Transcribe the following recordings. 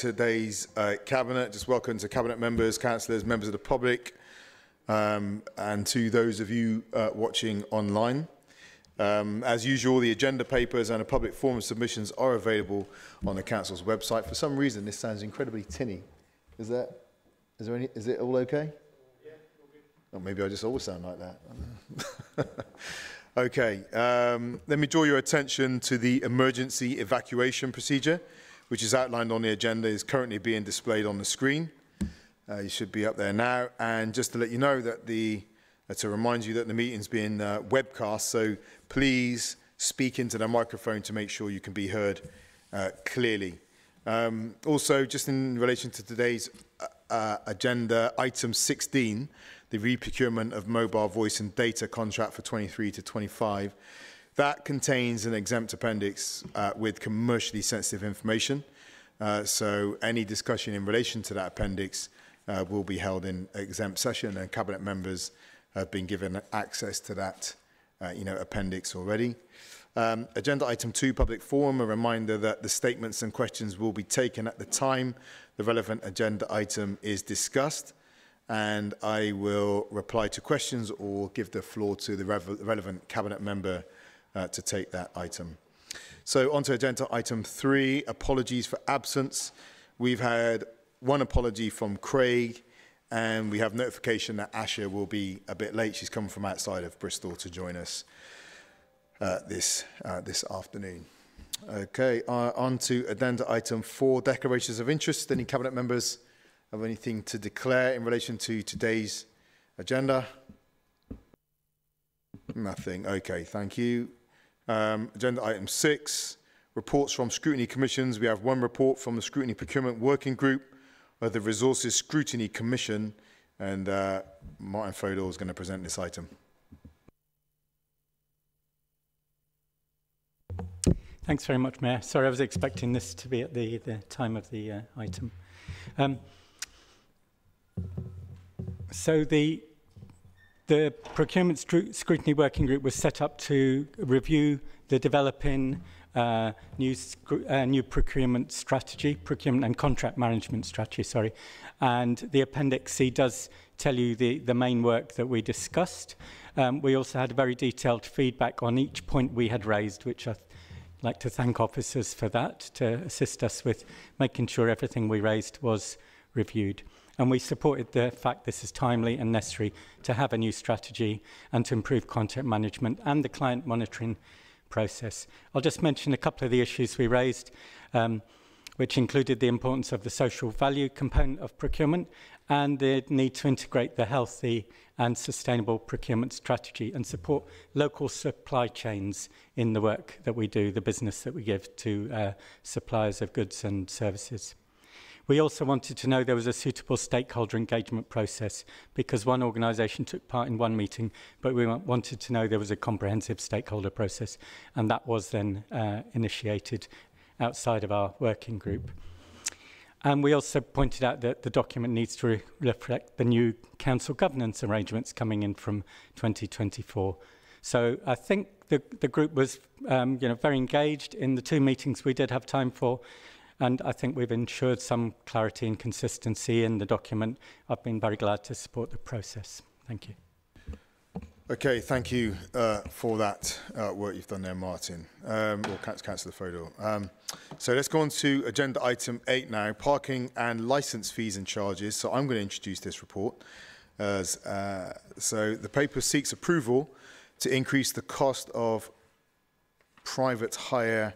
today's Cabinet. Just welcome to Cabinet members, councillors, members of the public, and to those of you watching online. As usual, the agenda papers and a public forum submissions are available on the Council's website. For some reason, this sounds incredibly tinny. Is it all okay? Yeah, all good. Or maybe I just always sound like that. Okay, let me draw your attention to the emergency evacuation procedure, which is outlined on the agenda, is currently being displayed on the screen. You should be up there now. And just to let you know that to remind you that the meeting's being webcast, so please speak into the microphone to make sure you can be heard clearly. Also, just in relation to today's agenda, item 16, the Re-Procurement of Mobile Voice and Data Contract for 23 to 25, that contains an exempt appendix with commercially sensitive information. So any discussion in relation to that appendix will be held in exempt session, and Cabinet members have been given access to that appendix already. Agenda item 2, public forum, a reminder that the statements and questions will be taken at the time the relevant agenda item is discussed, and I will reply to questions or give the floor to the relevant Cabinet member to take that item. So on to agenda item 3, apologies for absence. We've had one apology from Craig, and we have notification that Asha will be a bit late. She's come from outside of Bristol to join us this afternoon. Okay, on to agenda item 4, declarations of interest. Any Cabinet members have anything to declare in relation to today's agenda? Nothing. Okay, thank you. Agenda item 6, reports from scrutiny commissions. We have one report from the Scrutiny Procurement Working Group of the Resources Scrutiny Commission, and Martin Fodor is going to present this item. Thanks very much, Mayor. Sorry, I was expecting this to be at the time of the item. So the Procurement Scrutiny Working Group was set up to review the developing new procurement strategy, procurement and contract management strategy, sorry. And the Appendix C does tell you the main work that we discussed. We also had very detailed feedback on each point we had raised, which I'd like to thank officers for that, to assist us with making sure everything we raised was reviewed. And we supported the fact this is timely and necessary to have a new strategy and to improve contract management and the client monitoring process. I'll just mention a couple of the issues we raised, which included the importance of the social value component of procurement and the need to integrate the healthy and sustainable procurement strategy and support local supply chains in the work that we do, the business that we give to suppliers of goods and services. We also wanted to know there was a suitable stakeholder engagement process, because one organisation took part in one meeting, but we wanted to know there was a comprehensive stakeholder process, and that was then initiated outside of our working group. And we also pointed out that the document needs to reflect the new council governance arrangements coming in from 2024. So I think the group was very engaged in the 2 meetings we did have time for. And I think we've ensured some clarity and consistency in the document. I've been very glad to support the process. Thank you. Okay, thank you for that work you've done there, Martin, or Councillor Fodor. So let's go on to agenda item 8 now, parking and licence fees and charges. So I'm going to introduce this report. So the paper seeks approval to increase the cost of private hire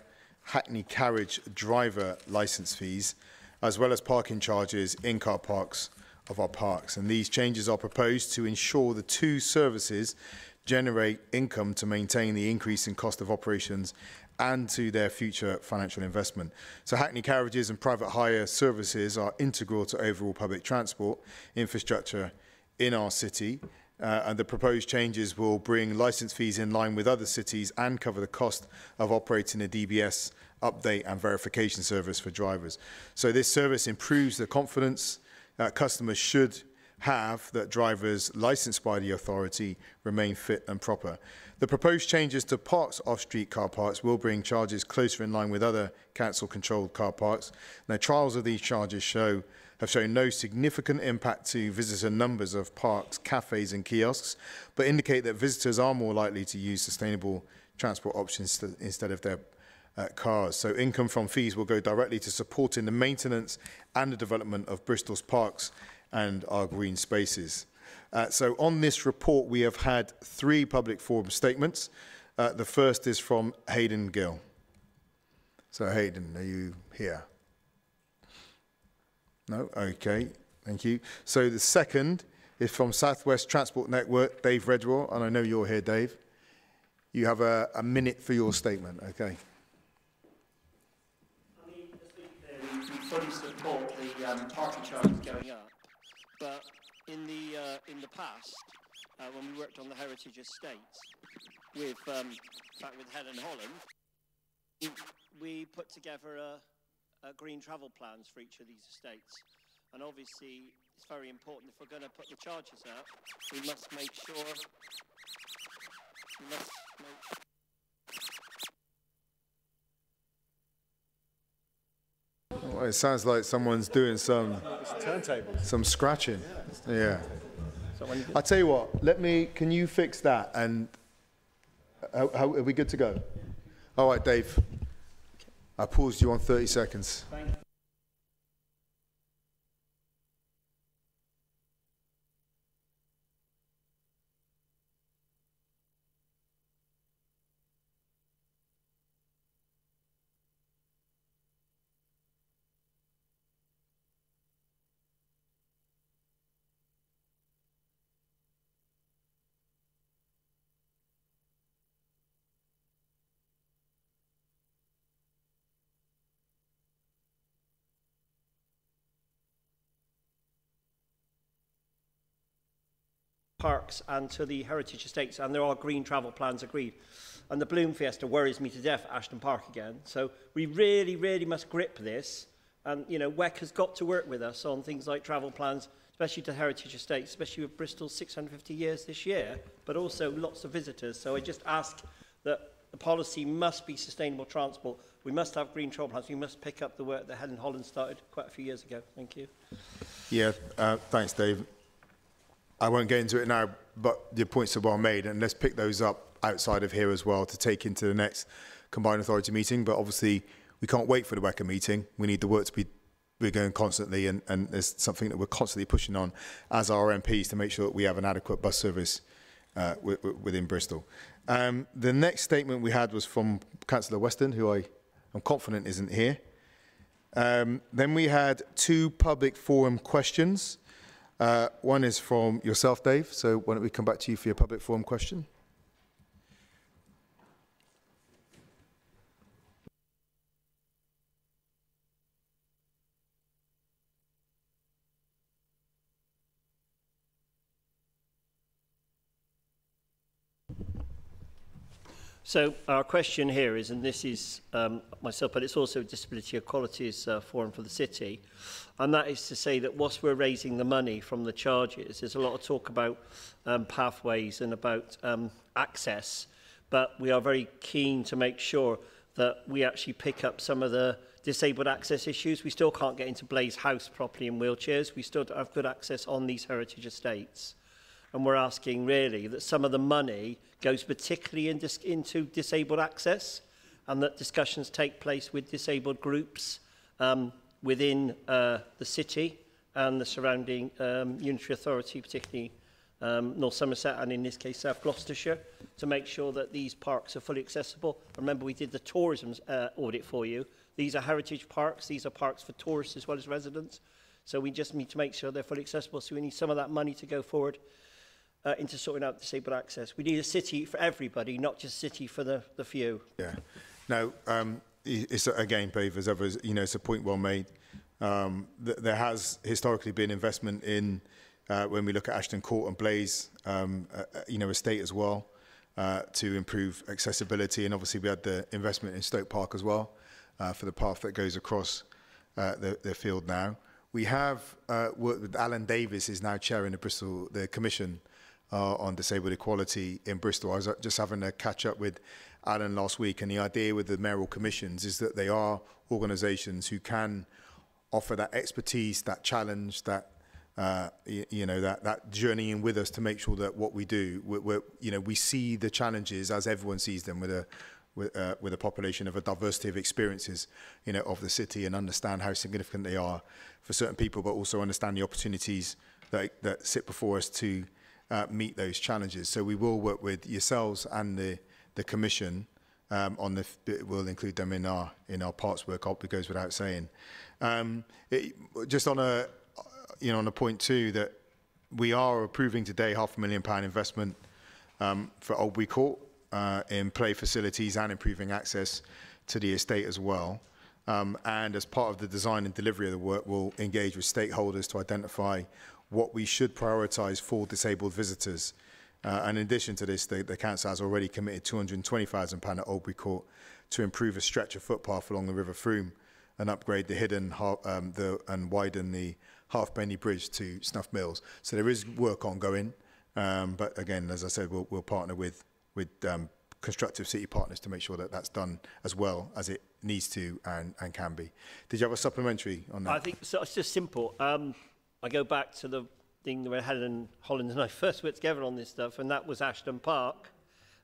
Hackney carriage driver licence fees, as well as parking charges in car parks of our parks. And these changes are proposed to ensure the 2 services generate income to maintain the increase in cost of operations and to their future financial investment. So Hackney carriages and private hire services are integral to overall public transport infrastructure in our city. And the proposed changes will bring licence fees in line with other cities and cover the cost of operating a DBS update and verification service for drivers. So this service improves the confidence customers should have that drivers licensed by the authority remain fit and proper. The proposed changes to parks off-street car parks will bring charges closer in line with other council-controlled car parks. Now, trials of these charges have shown no significant impact to visitor numbers of parks, cafes and kiosks, but indicate that visitors are more likely to use sustainable transport options instead of their cars. So income from fees will go directly to supporting the maintenance and the development of Bristol's parks and our green spaces. So on this report, we have had 3 public forum statements. The first is from Hayden Gill. So Hayden, are you here? No? Okay, thank you. So the second is from South West Transport Network, Dave Redwell, and I know you're here, Dave. You have a minute for your statement, okay. I mean, we fully support the parking charges going up, but in the past, when we worked on the heritage estates with Helen Holland, we put together green travel plans for each of these estates, and obviously it's very important if we're going to put the charges up, we must make sure. Well, it sounds like someone's doing some scratching. Yeah. I tell you what. Can you fix that? And how are we good to go? All right, Dave. I paused you on 30 seconds. Thank you. Parks and to the heritage estates, and there are green travel plans agreed. And the Bloom Fiesta worries me to death at Ashton Park again. So we really, really must grip this. And, you know, WEC has got to work with us on things like travel plans, especially to heritage estates, especially with Bristol's 650 years this year, but also lots of visitors. So I just ask that the policy must be sustainable transport. We must have green travel plans. We must pick up the work that Helen Holland started quite a few years ago. Thank you. Yeah, thanks, Dave. I won't get into it now, but your points are well made, and let's pick those up outside of here as well to take into the next combined authority meeting. But obviously, we can't wait for the WECA meeting. We need the work to be going constantly, and there's something that we're constantly pushing on as our MPs to make sure that we have an adequate bus service within Bristol. The next statement we had was from Councillor Weston, who I'm confident isn't here. Then we had 2 public forum questions. One is from yourself, Dave, so why don't we come back to you for your public forum question? So our question here is, and this is myself, but it's also Disability Equalities Forum for the City, and that is to say that whilst we're raising the money from the charges, there's a lot of talk about pathways and about access, but we are very keen to make sure that we actually pick up some of the disabled access issues. We still can't get into Blaze House properly in wheelchairs. We still don't have good access on these heritage estates. And we're asking really that some of the money goes particularly into disabled access, and that discussions take place with disabled groups within the city and the surrounding unitary authority, particularly North Somerset and in this case South Gloucestershire, to make sure that these parks are fully accessible. Remember, we did the tourism audit for you. These are heritage parks. These are parks for tourists as well as residents. So we just need to make sure they're fully accessible. So we need some of that money to go forward into sorting out disabled access. We need a city for everybody, not just a city for the few. Yeah. Now, it's again, Dave, as ever, you know, it's a point well made. There has historically been investment in, when we look at Ashton Court and Blaze, you know, estate as well, to improve accessibility. And obviously we had the investment in Stoke Park as well, for the path that goes across the field now. We have worked with Alan Davis, is now chairing the Commission on Disabled Equality in Bristol. I was just having a catch up with Alan last week, and the idea with the mayoral commissions is that they are organisations who can offer that expertise, that challenge, that that journeying with us to make sure that what we do, we see the challenges as everyone sees them with a population of a diversity of experiences, of the city, and understand how significant they are for certain people, but also understand the opportunities that sit before us to meet those challenges. So we will work with yourselves and the Commission on we'll include them in our parts work. It goes without saying. Just on a point too, that we are approving today £500,000 investment for Oldbury Court in play facilities and improving access to the estate as well. And as part of the design and delivery of the work, we'll engage with stakeholders to identify what we should prioritise for disabled visitors. And in addition to this, the council has already committed £220,000 at Oldbury Court to improve a stretch of footpath along the River Frome and upgrade the hidden and widen the Halfpenny Bridge to Snuff Mills. So there is work ongoing, but again, as I said, we'll partner with constructive city partners to make sure that that's done as well as it needs to and can be. Did you have a supplementary on that? I think so. It's just simple. I go back to the thing where Helen Holland and I first worked together on this stuff, and that was Ashton Park.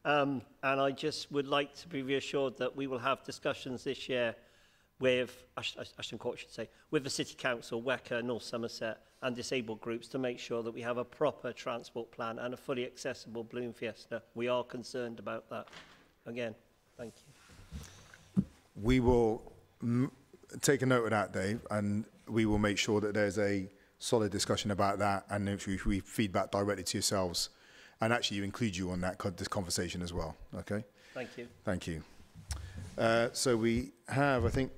And I just would like to be reassured that we will have discussions this year with Ashton Court, should say, with the City Council, WECA, North Somerset, and disabled groups to make sure that we have a proper transport plan and a fully accessible Balloon Fiesta. We are concerned about that. Again, thank you. We will take a note of that, Dave, and we will make sure that there's a solid discussion about that, and if we feed back directly to yourselves, and actually you include you on this conversation as well. Okay. Thank you. Thank you. So we have, I think,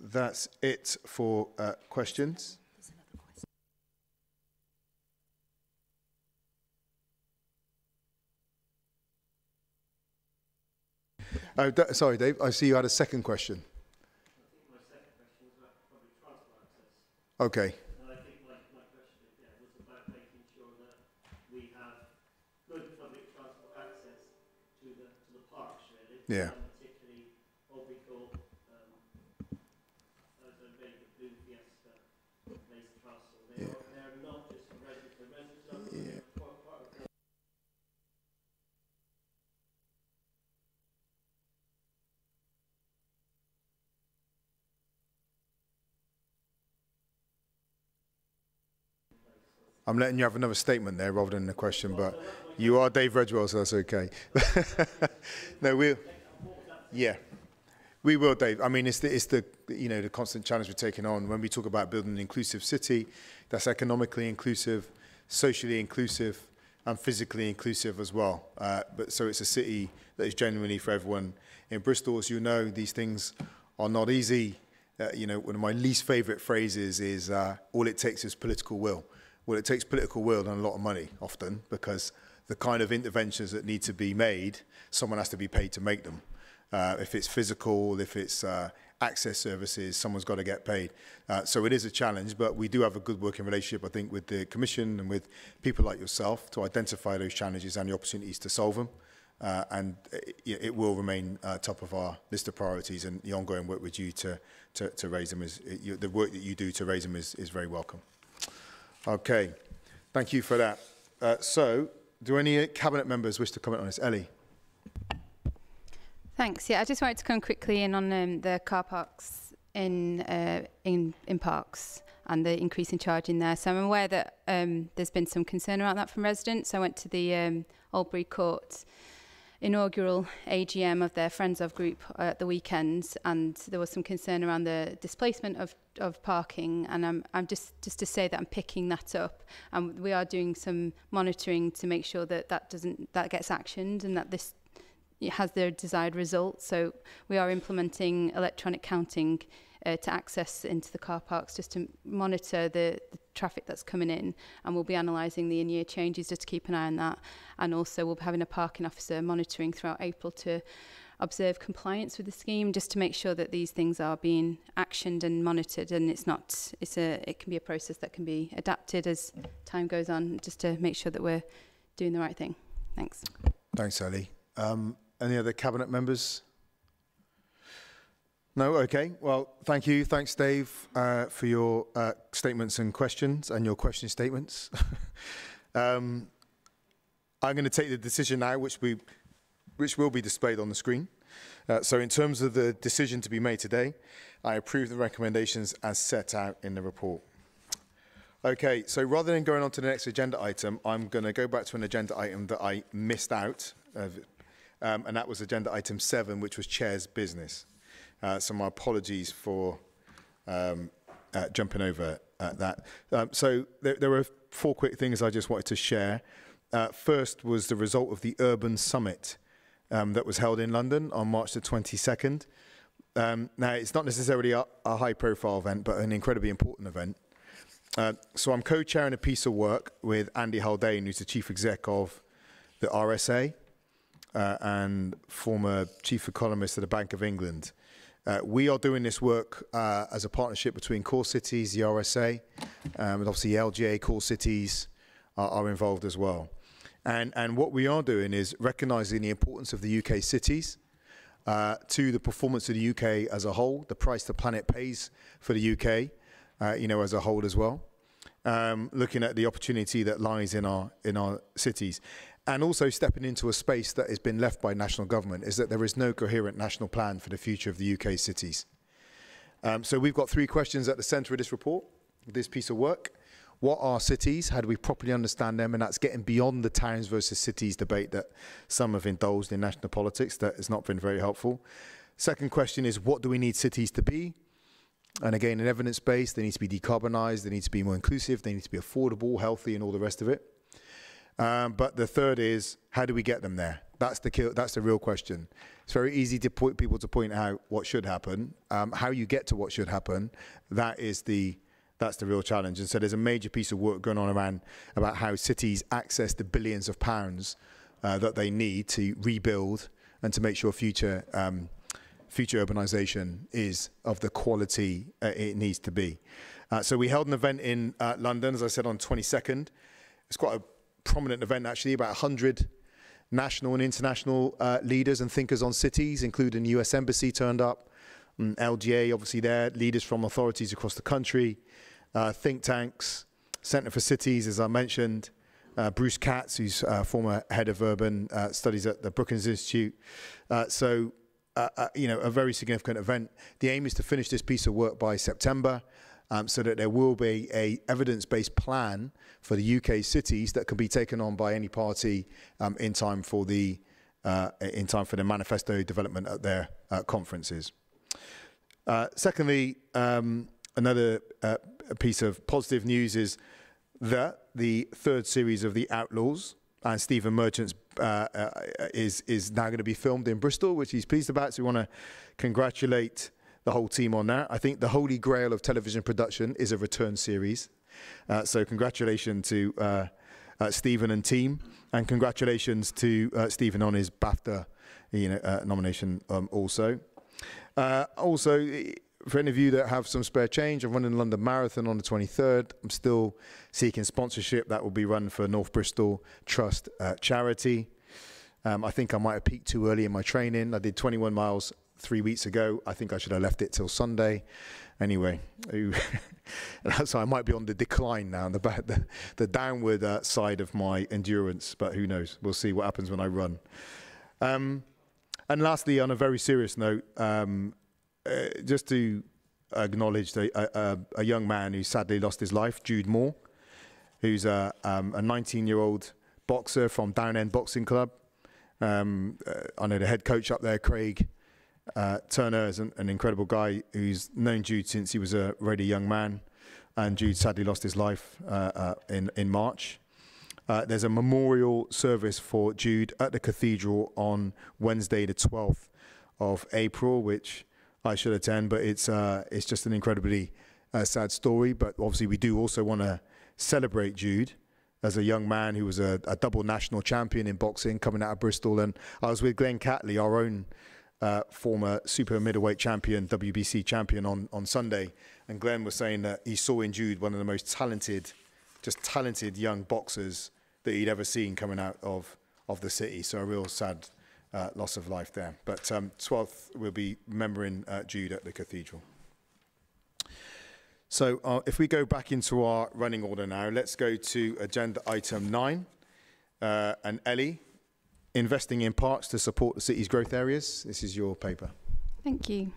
that's it for questions. Sorry, Dave. I see you had a second question. I think my second question was about public transport access. Okay. And I think my question was about making sure that we have good public transport access to the parks, really. Yeah. Particularly Oldbury Court, as a very good Balloon Fiesta, Place Castle. They're not just for residents. The residents are part of the I'm letting you have another statement there rather than a question, but you are Dave Redwell, so that's okay. No, we will, Dave. I mean, it's the the constant challenge we're taking on when we talk about building an inclusive city that's economically inclusive, socially inclusive, and physically inclusive as well. So it's a city that is genuinely for everyone. In Bristol, as you know, these things are not easy. One of my least favourite phrases is all it takes is political will. Well, it takes political will and a lot of money often, because the kind of interventions that need to be made, someone has to be paid to make them. If it's physical, if it's access services, someone's got to get paid. So it is a challenge, but we do have a good working relationship, I think, with the Commission and with people like yourself to identify those challenges and the opportunities to solve them. And it will remain top of our list of priorities, and the ongoing work with you to raise them the work that you do to raise them is very welcome. Okay, thank you for that. So, do any Cabinet members wish to comment on this? Ellie? Thanks. Yeah, I just wanted to come quickly in on the car parks in parks and the increase in charging there. So I'm aware that there's been some concern around that from residents. I went to the Oldbury Court inaugural AGM of their Friends of group at the weekend, and there was some concern around the displacement of parking, and I'm just to say that I'm picking that up, and we are doing some monitoring to make sure that that gets actioned and that this has the desired result. So we are implementing electronic counting to access into the car parks, just to monitor the traffic that's coming in, and we'll be analysing the in-year changes just to keep an eye on that. And also we'll be having a parking officer monitoring throughout April to observe compliance with the scheme, just to make sure that these things are being actioned and monitored, and it can be a process that can be adapted as time goes on, just to make sure that we're doing the right thing. Thanks. Thanks, Sally. Any other Cabinet members? No? Okay. Well, thank you. Thanks, Dave, for your statements and questions, and your question statements. I'm going to take the decision now, which will be displayed on the screen. So in terms of the decision to be made today, I approve the recommendations as set out in the report. Okay, so rather than going on to the next agenda item, I'm going to go back to an agenda item that I missed out, and that was agenda item 7, which was Chair's business. So my apologies for jumping over that. So there were 4 quick things I just wanted to share. First was the result of the Urban Summit that was held in London on March the 22nd. Now, it's not necessarily a high-profile event, but an incredibly important event. So I'm co-chairing a piece of work with Andy Haldane, who's the chief exec of the RSA and former chief economist at the Bank of England. We are doing this work as a partnership between Core Cities, the RSA, and obviously LGA Core Cities are involved as well. And what we are doing is recognising the importance of the UK cities to the performance of the UK as a whole, the price the planet pays for the UK, as a whole as well. Looking at the opportunity that lies in our cities, and also stepping into a space that has been left by national government, is that there is no coherent national plan for the future of the UK cities. So we've got 3 questions at the centre of this report, this piece of work. What are cities? How do we properly understand them? And that's getting beyond the towns versus cities debate that some have indulged in national politics. That has not been very helpful. Second question is, what do we need cities to be? And again, in evidence-based, they need to be decarbonised, they need to be more inclusive, they need to be affordable, healthy, and all the rest of it. But the third is, how do we get them there? That's the real question. It's very easy to people to point out what should happen. How you get to what should happen, that's the real challenge. And so there's a major piece of work going on around about how cities access the billions of pounds that they need to rebuild and to make sure future urbanisation is of the quality it needs to be. So we held an event in London, as I said, on 22nd. It's quite a prominent event, actually. About 100 national and international leaders and thinkers on cities, including the US Embassy turned up, LGA obviously there, leaders from authorities across the country, think tanks, Centre for Cities, as I mentioned, Bruce Katz, who's former head of urban studies at the Brookings Institute. A very significant event. The aim is to finish this piece of work by September, so that there will be a evidence-based plan for the UK cities that can be taken on by any party in time for the manifesto development at their conferences. Secondly, another piece of positive news is that the 3rd series of The Outlaws and Stephen Merchant's is now going to be filmed in Bristol, which he's pleased about. So we want to congratulate the whole team on that. I think the holy grail of television production is a return series. So congratulations to Stephen and team, and congratulations to Stephen on his BAFTA nomination also. Also, for any of you that have some spare change, I'm running the London Marathon on the 23rd. I'm still seeking sponsorship. That will be run for North Bristol Trust charity. I think I might have peaked too early in my training. I did 21 miles 3 weeks ago. I think I should have left it till Sunday. Anyway, so I might be on the decline now, the downward side of my endurance, but who knows? We'll see what happens when I run. And lastly, on a very serious note, just to acknowledge a young man who sadly lost his life, Jude Moore, who's a 19-year-old boxer from Down End Boxing Club. I know the head coach up there, Craig Turner, is an incredible guy who's known Jude since he was a really young man, and Jude sadly lost his life in March. There's a memorial service for Jude at the cathedral on Wednesday, the 12th of April, which I should attend, but it's just an incredibly sad story. But obviously we do also want to celebrate Jude as a young man who was a double national champion in boxing coming out of Bristol. And I was with Glenn Catley, our own former super middleweight champion, WBC champion on Sunday. And Glenn was saying that he saw in Jude one of the most talented young boxers that he'd ever seen coming out of the city. So a real sad loss of life there. But 12th, we'll be remembering Jude at the cathedral. So if we go back into our running order now, let's go to agenda item 9. And Ellie, investing in parks to support the city's growth areas. This is your paper. Thank you.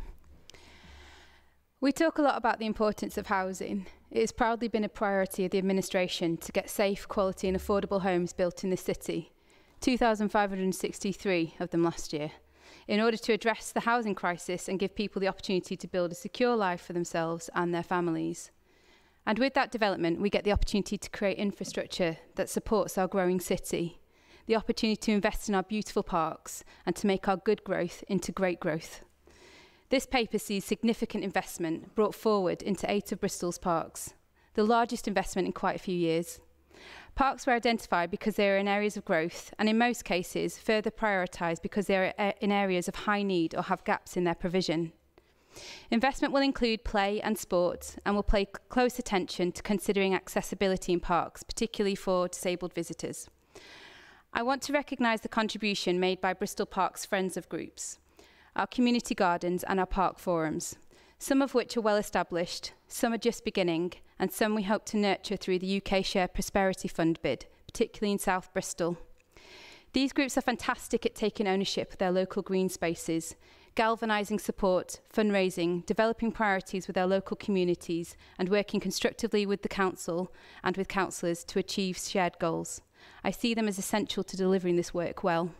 We talk a lot about the importance of housing. It has proudly been a priority of the administration to get safe, quality and affordable homes built in the city, 2,563 of them last year, in order to address the housing crisis and give people the opportunity to build a secure life for themselves and their families. And with that development, we get the opportunity to create infrastructure that supports our growing city, the opportunity to invest in our beautiful parks and to make our good growth into great growth. This paper sees significant investment brought forward into 8 of Bristol's parks, the largest investment in quite a few years. Parks were identified because they are in areas of growth and in most cases further prioritised because they are in areas of high need or have gaps in their provision. Investment will include play and sport and will pay close attention to considering accessibility in parks, particularly for disabled visitors. I want to recognise the contribution made by Bristol Parks Friends of Groups, our community gardens and our park forums, some of which are well established, some are just beginning, and some we hope to nurture through the UK Share Prosperity Fund bid, particularly in South Bristol. These groups are fantastic at taking ownership of their local green spaces, galvanising support, fundraising, developing priorities with their local communities, and working constructively with the council and with councillors to achieve shared goals. I see them as essential to delivering this work well.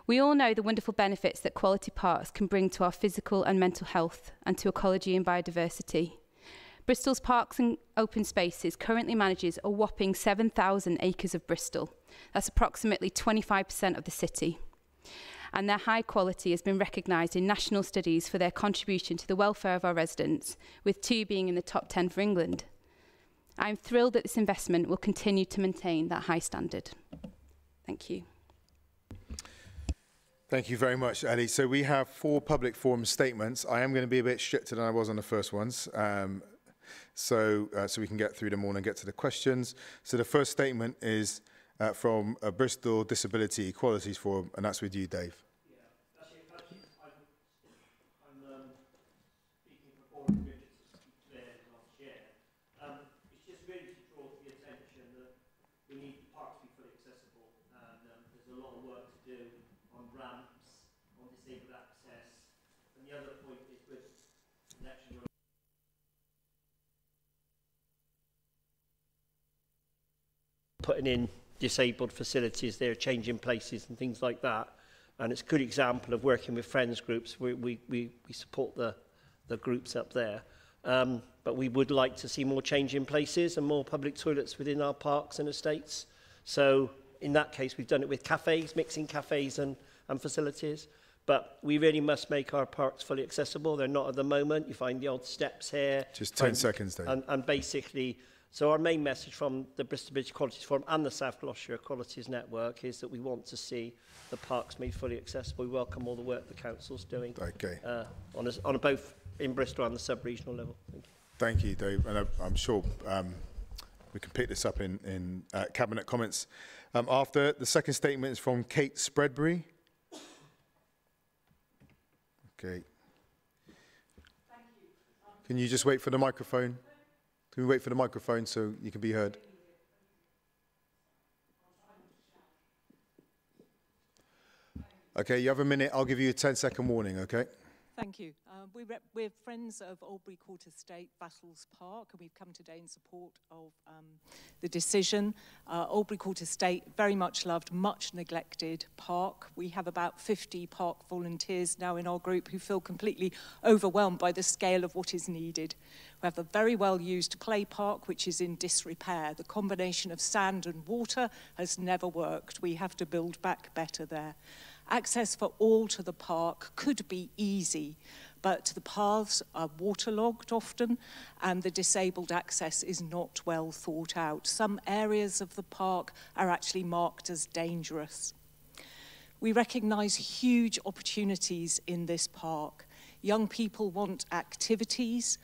We all know the wonderful benefits that quality parks can bring to our physical and mental health and to ecology and biodiversity. Bristol's Parks and Open Spaces currently manages a whopping 7,000 acres of Bristol. That's approximately 25% of the city. And their high quality has been recognised in national studies for their contribution to the welfare of our residents, with 2 being in the top 10 for England. I'm thrilled that this investment will continue to maintain that high standard. Thank you. Thank you very much, Ellie. So we have 4 public forum statements. I am going to be a bit stricter than I was on the first ones, so we can get through them all and get to the questions. So the first statement is from Bristol Disability Equalities Forum, and that's with you, Dave. Yeah, actually I'm speaking for Forum Richards last year. It's just really to draw to the attention that we need the parks to be fully accessible, and there's a lot of work to do on ramps, on disabled access, and the other point is with election putting in disabled facilities, they're changing places and things like that, and it's a good example of working with friends groups. We support the groups up there, but we would like to see more change in places and more public toilets within our parks and estates. So in that case, we've done it with cafes, mixing cafes and facilities. But we really must make our parks fully accessible. They're not at the moment. You find the odd steps here. Just 10 seconds, Dave. And basically, so our main message from the Bristol British Equalities Forum and the South Gloucestershire Equalities Network is that we want to see the parks made fully accessible. We welcome all the work the council's doing. Okay. On both in Bristol and the sub-regional level. Thank you, Dave. And I'm sure we can pick this up in cabinet comments. After the second statement is from Kate Spreadbury. Okay. Thank you. Can you just wait for the microphone? Can we wait for the microphone so you can be heard? Okay, you have a minute. I'll give you a 10-second warning, okay? Thank you. We're friends of Albury Court Estate, Battles Park, and we've come today in support of the decision. Albury Court Estate, very much loved, much neglected park. We have about 50 park volunteers now in our group who feel completely overwhelmed by the scale of what is needed. We have a very well-used play park, which is in disrepair. The combination of sand and water has never worked. We have to build back better there. Access for all to the park could be easy, but the paths are waterlogged often and the disabled access is not well thought out. Some areas of the park are actually marked as dangerous. We recognise huge opportunities in this park. Young people want activities.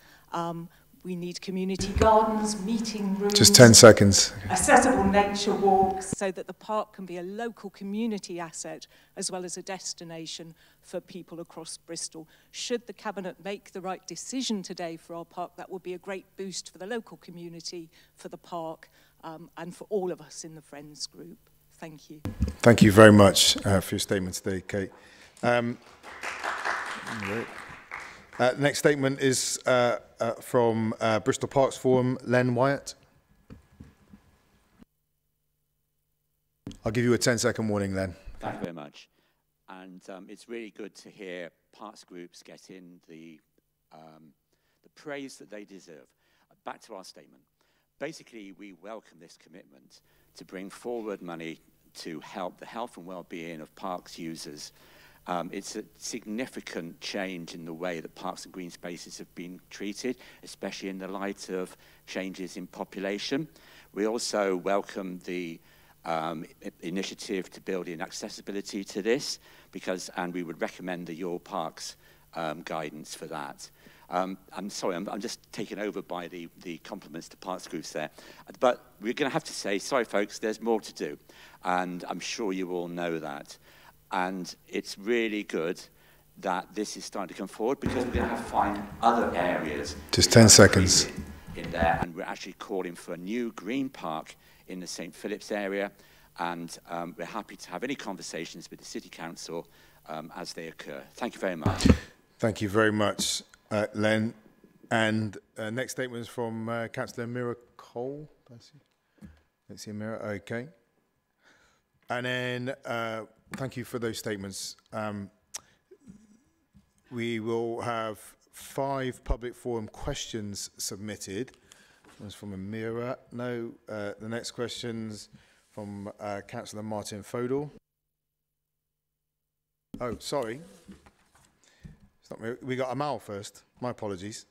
We need community gardens, meeting rooms. Just 10 seconds. Accessible nature walks so that the park can be a local community asset as well as a destination for people across Bristol. Should the Cabinet make the right decision today for our park, that would be a great boost for the local community, for the park, and for all of us in the Friends group. Thank you. Thank you very much for your statement today, Kate. Next statement is from Bristol Parks Forum, Len Wyatt. I'll give you a 10-second warning, Len. Thank you very much. And it's really good to hear parks groups getting the praise that they deserve. Back to our statement. Basically, we welcome this commitment to bring forward money to help the health and well-being of parks users. It's a significant change in the way that parks and green spaces have been treated, especially in the light of changes in population. We also welcome the initiative to build in accessibility to this, and we would recommend the Your Parks guidance for that. I'm sorry, I'm just taken over by the compliments to parks groups there. But we're going to have to say, sorry folks, there's more to do. And I'm sure you all know that. And it's really good that this is starting to come forward, because we're going to have to find other areas. Just 10 seconds. In there, and we're actually calling for a new green park in the St. Philip's area. And we're happy to have any conversations with the City Council as they occur. Thank you very much. Thank you very much, Len. And next statement is from Councillor Mira Cole. Let's see Mira. Okay. And then thank you for those statements. We will have 5 public forum questions submitted. One's from Amira. No, the next question's from Councillor Martin Fodor. Oh, sorry. It's not me. We got Amal first. My apologies.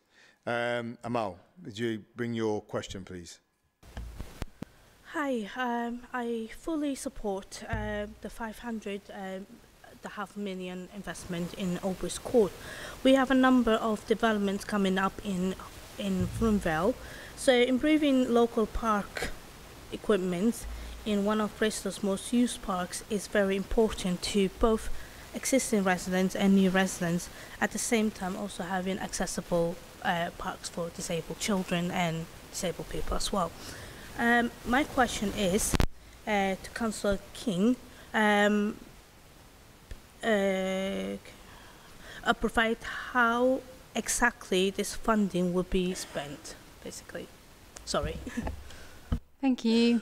Amal, would you bring your question, please? Hi, I fully support the 500, the $500,000 investment in Ober's Court. We have a number of developments coming up in Broomvale, so improving local park equipment in one of Bristol's most used parks is very important to both existing residents and new residents, at the same time also having accessible parks for disabled children and disabled people as well. My question is to Councillor King, provide how exactly this funding will be spent, basically. Sorry. Thank you.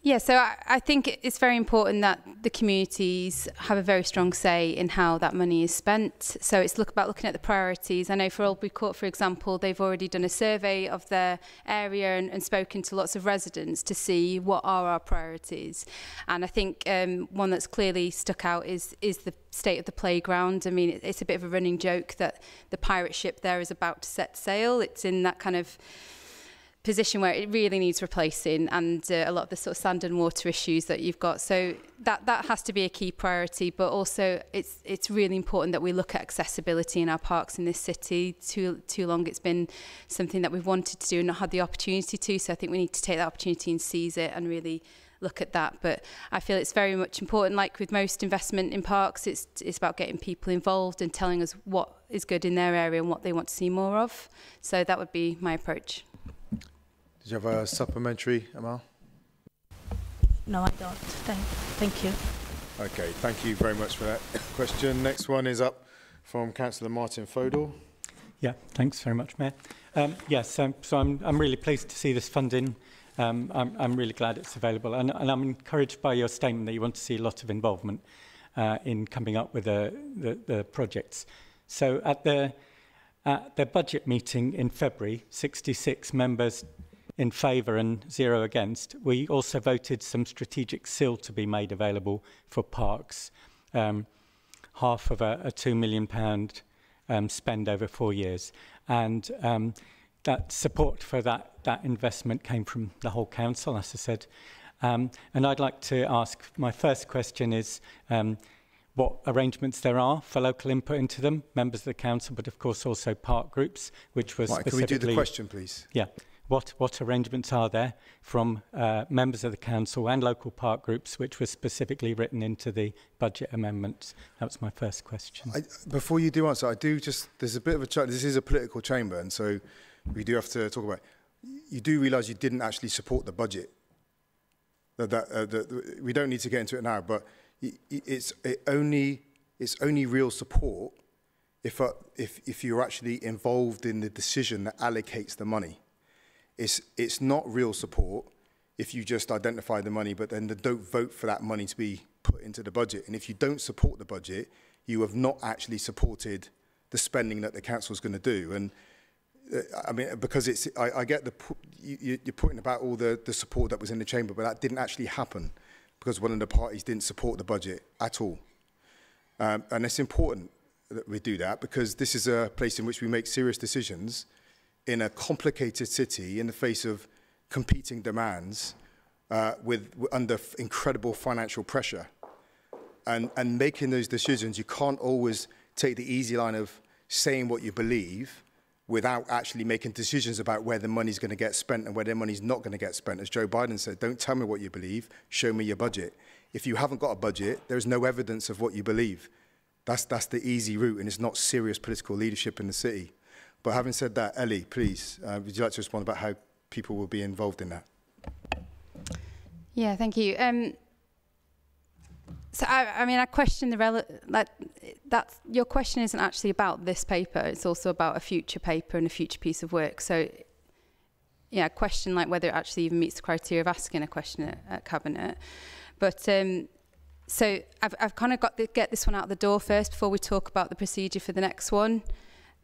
Yeah, so I think it's very important that the communities have a very strong say in how that money is spent. So it's about looking at the priorities. I know for Albury Court, for example, they've already done a survey of their area and spoken to lots of residents to see what are our priorities. And I think one that's clearly stuck out is the state of the playground. I mean, it's a bit of a running joke that the pirate ship there is about to set sail. It's in that kind of position where it really needs replacing, and a lot of the sort of sand and water issues that you've got. So that has to be a key priority, but also it's really important that we look at accessibility in our parks in this city. Too long it's been something that we've wanted to do and not had the opportunity to, so I think we need to take that opportunity and seize it and really look at that. But I feel it's very much important, like with most investment in parks, it's about getting people involved and telling us what is good in their area and what they want to see more of. So that would be my approach. Did you have a supplementary, Amal? No, I don't. Thank you. Okay, thank you very much for that question. Next one is up from Councillor Martin Fodor. Yeah, thanks very much, Mayor. Yes, so I'm really pleased to see this funding. I'm really glad it's available, and I'm encouraged by your statement that you want to see a lot of involvement in coming up with the projects. So at the budget meeting in February, 66 members in favour and 0 against. We also voted some strategic SIL to be made available for parks, half of a £2 million spend over 4 years. And that support for that investment came from the whole council, as I said. And I'd like to ask, my first question is what arrangements there are for local input into them, members of the council, but of course also park groups, which was Right, can we do the question, please? Yeah. What arrangements are there from members of the council and local park groups, which was specifically written into the budget amendments? That's my first question. Before you do answer, there's a bit of a challenge. This is a political chamber, and so we do have to talk about it. You do realise you didn't actually support the budget. We don't need to get into it now, but it's only real support if you're actually involved in the decision that allocates the money. It's not real support if you just identify the money, but then don't vote for that money to be put into the budget. And if you don't support the budget, you have not actually supported the spending that the council is going to do. And I mean, because I get you're putting about all the support that was in the chamber, but that didn't actually happen because one of the parties didn't support the budget at all. And it's important that we do that because this is a place in which we make serious decisions in a complicated city in the face of competing demands under incredible financial pressure. And making those decisions, you can't always take the easy line of saying what you believe without actually making decisions about where the money's going to get spent and where the money's not going to get spent. As Joe Biden said, don't tell me what you believe, show me your budget. If you haven't got a budget, there's no evidence of what you believe. That's the easy route, and it's not serious political leadership in the city. But having said that, Ellie, please, would you like to respond about how people will be involved in that? Yeah, thank you. So I mean, I question your question isn't actually about this paper. It's also about a future paper and a future piece of work. So, yeah, a question like whether it actually even meets the criteria of asking a question at Cabinet. But so I've kind of got to get this one out the door first before we talk about the procedure for the next one.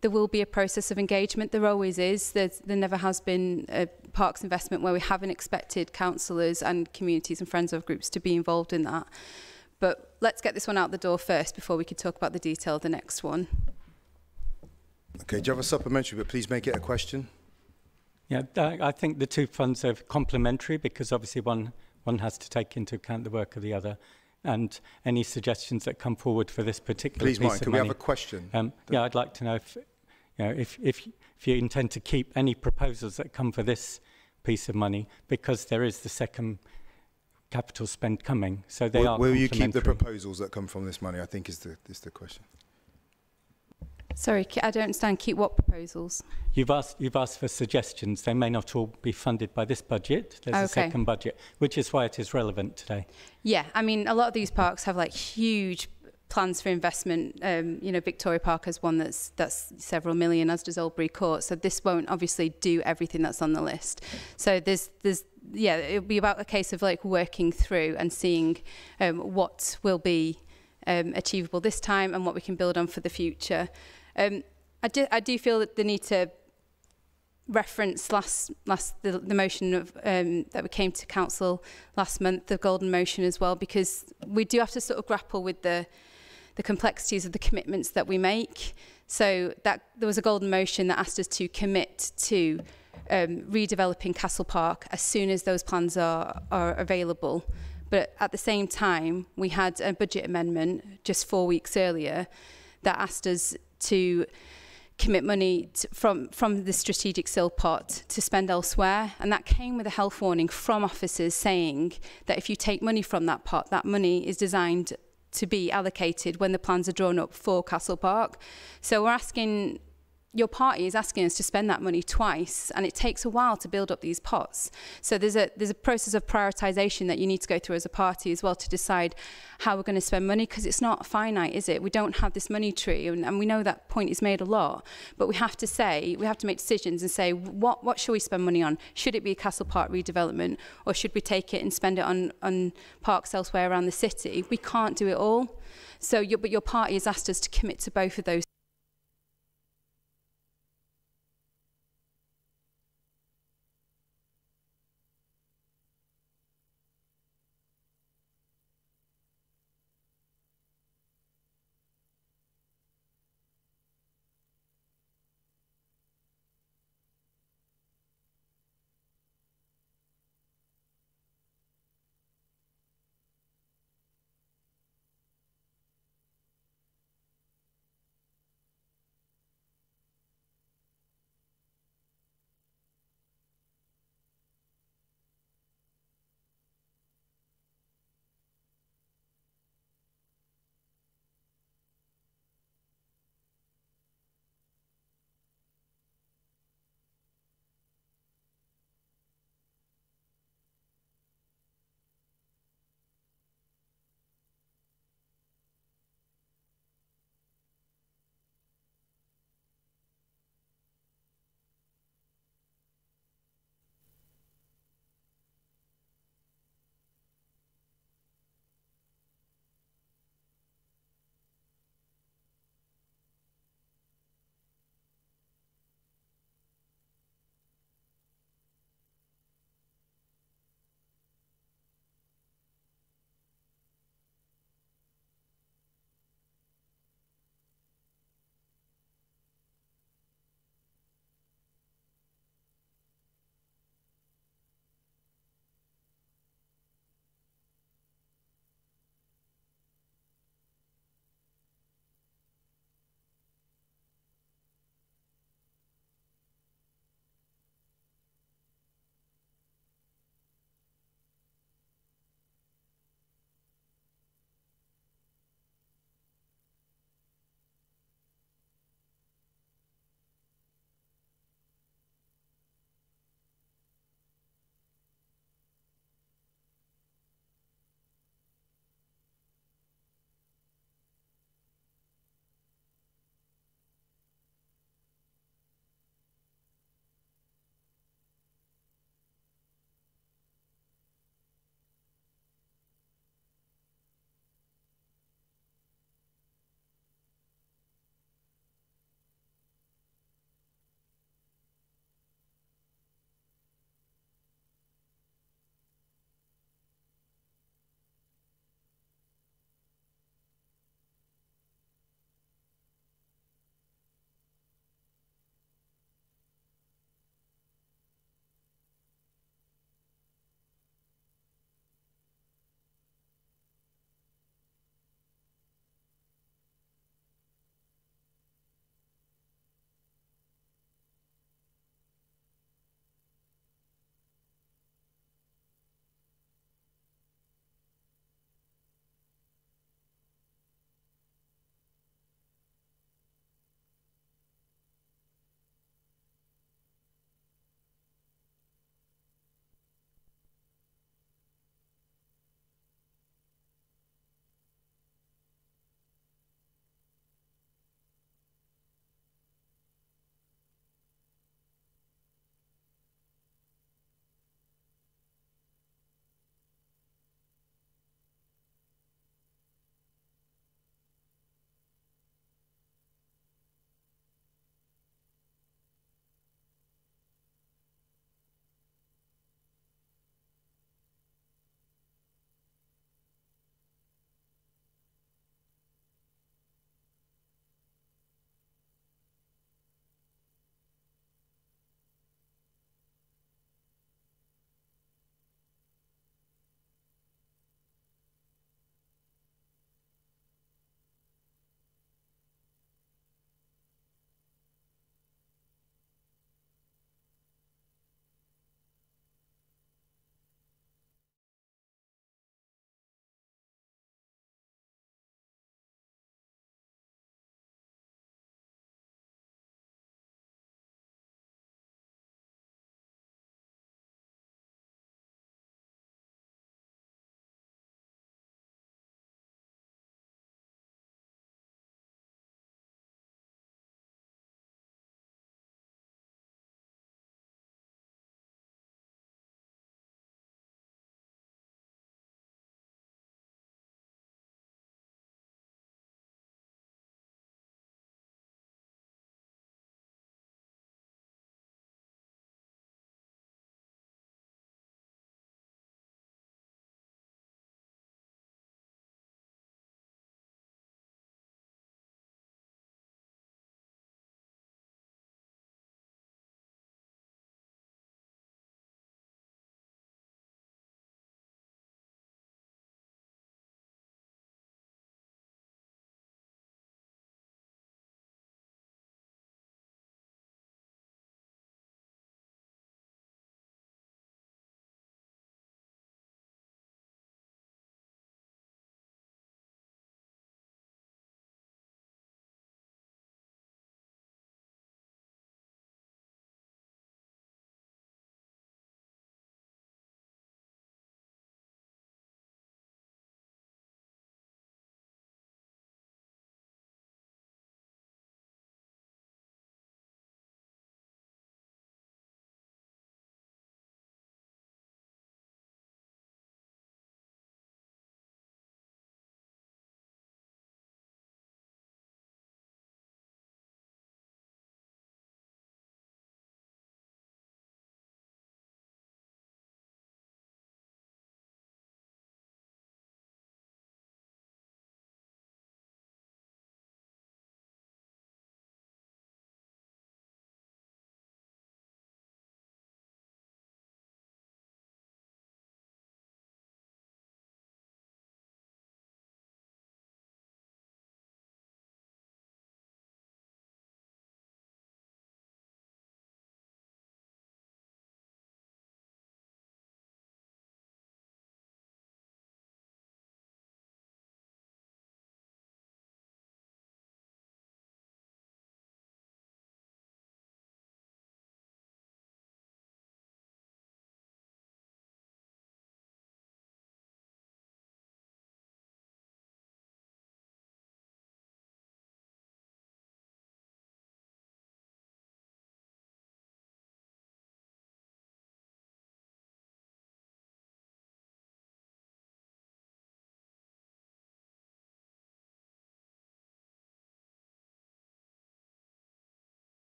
There will be a process of engagement. There always is. There never has been a parks investment where we haven't expected councillors and communities and friends of groups to be involved in that. But let's get this one out the door first before we could talk about the detail of the next one. Okay, do you have a supplementary, but please make it a question? Yeah, I think the two funds are complementary because obviously one has to take into account the work of the other. And any suggestions that come forward for this particular piece of money. Please, Mike, can we have a question? Yeah, I'd like to know if you intend to keep any proposals that come for this piece of money, because there is the second capital spend coming. So they are. Will you keep the proposals that come from this money? I think is the question. Sorry, I don't understand. Keep what proposals? You've asked for suggestions. They may not all be funded by this budget. There's a second budget, which is why it is relevant today. Yeah, I mean, a lot of these parks have like huge plans for investment. You know, Victoria Park has one that's several million, as does Albury Court. So this won't obviously do everything that's on the list. So there's yeah, it'll be about a case of like working through and seeing what will be achievable this time and what we can build on for the future. I do feel that the need to reference the motion of that we came to council last month, the golden motion as well, because we do have to sort of grapple with the complexities of the commitments that we make. So that there was a golden motion that asked us to commit to redeveloping Castle Park as soon as those plans are available. But at the same time, we had a budget amendment just 4 weeks earlier that asked us to commit money from the strategic SIL pot to spend elsewhere. And that came with a health warning from officers saying that if you take money from that pot, that money is designed to be allocated when the plans are drawn up for Castle Park. So we're asking, your party is asking us to spend that money twice, and it takes a while to build up these pots. So there's a process of prioritisation that you need to go through as a party as well to decide how we're going to spend money, because it's not finite, is it? We don't have this money tree, and we know that point is made a lot, but we have to make decisions and say, what should we spend money on? Should it be a Castle Park redevelopment, or should we take it and spend it on parks elsewhere around the city? We can't do it all. So, but your party has asked us to commit to both of those.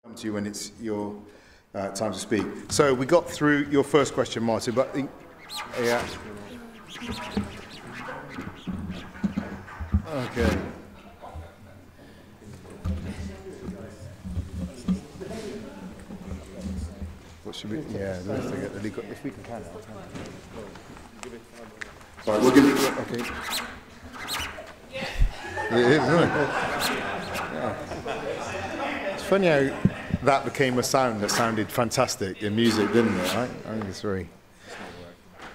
Come to you when it's your time to speak. So we got through your first question, Martin, but yeah. Okay. What should we? Yeah, let's get the legal. If we can count it. Sorry, we'll give it. Okay. It is, isn't it? Yeah. It's funny how that became a sound that sounded fantastic in music, didn't it? I think it's very.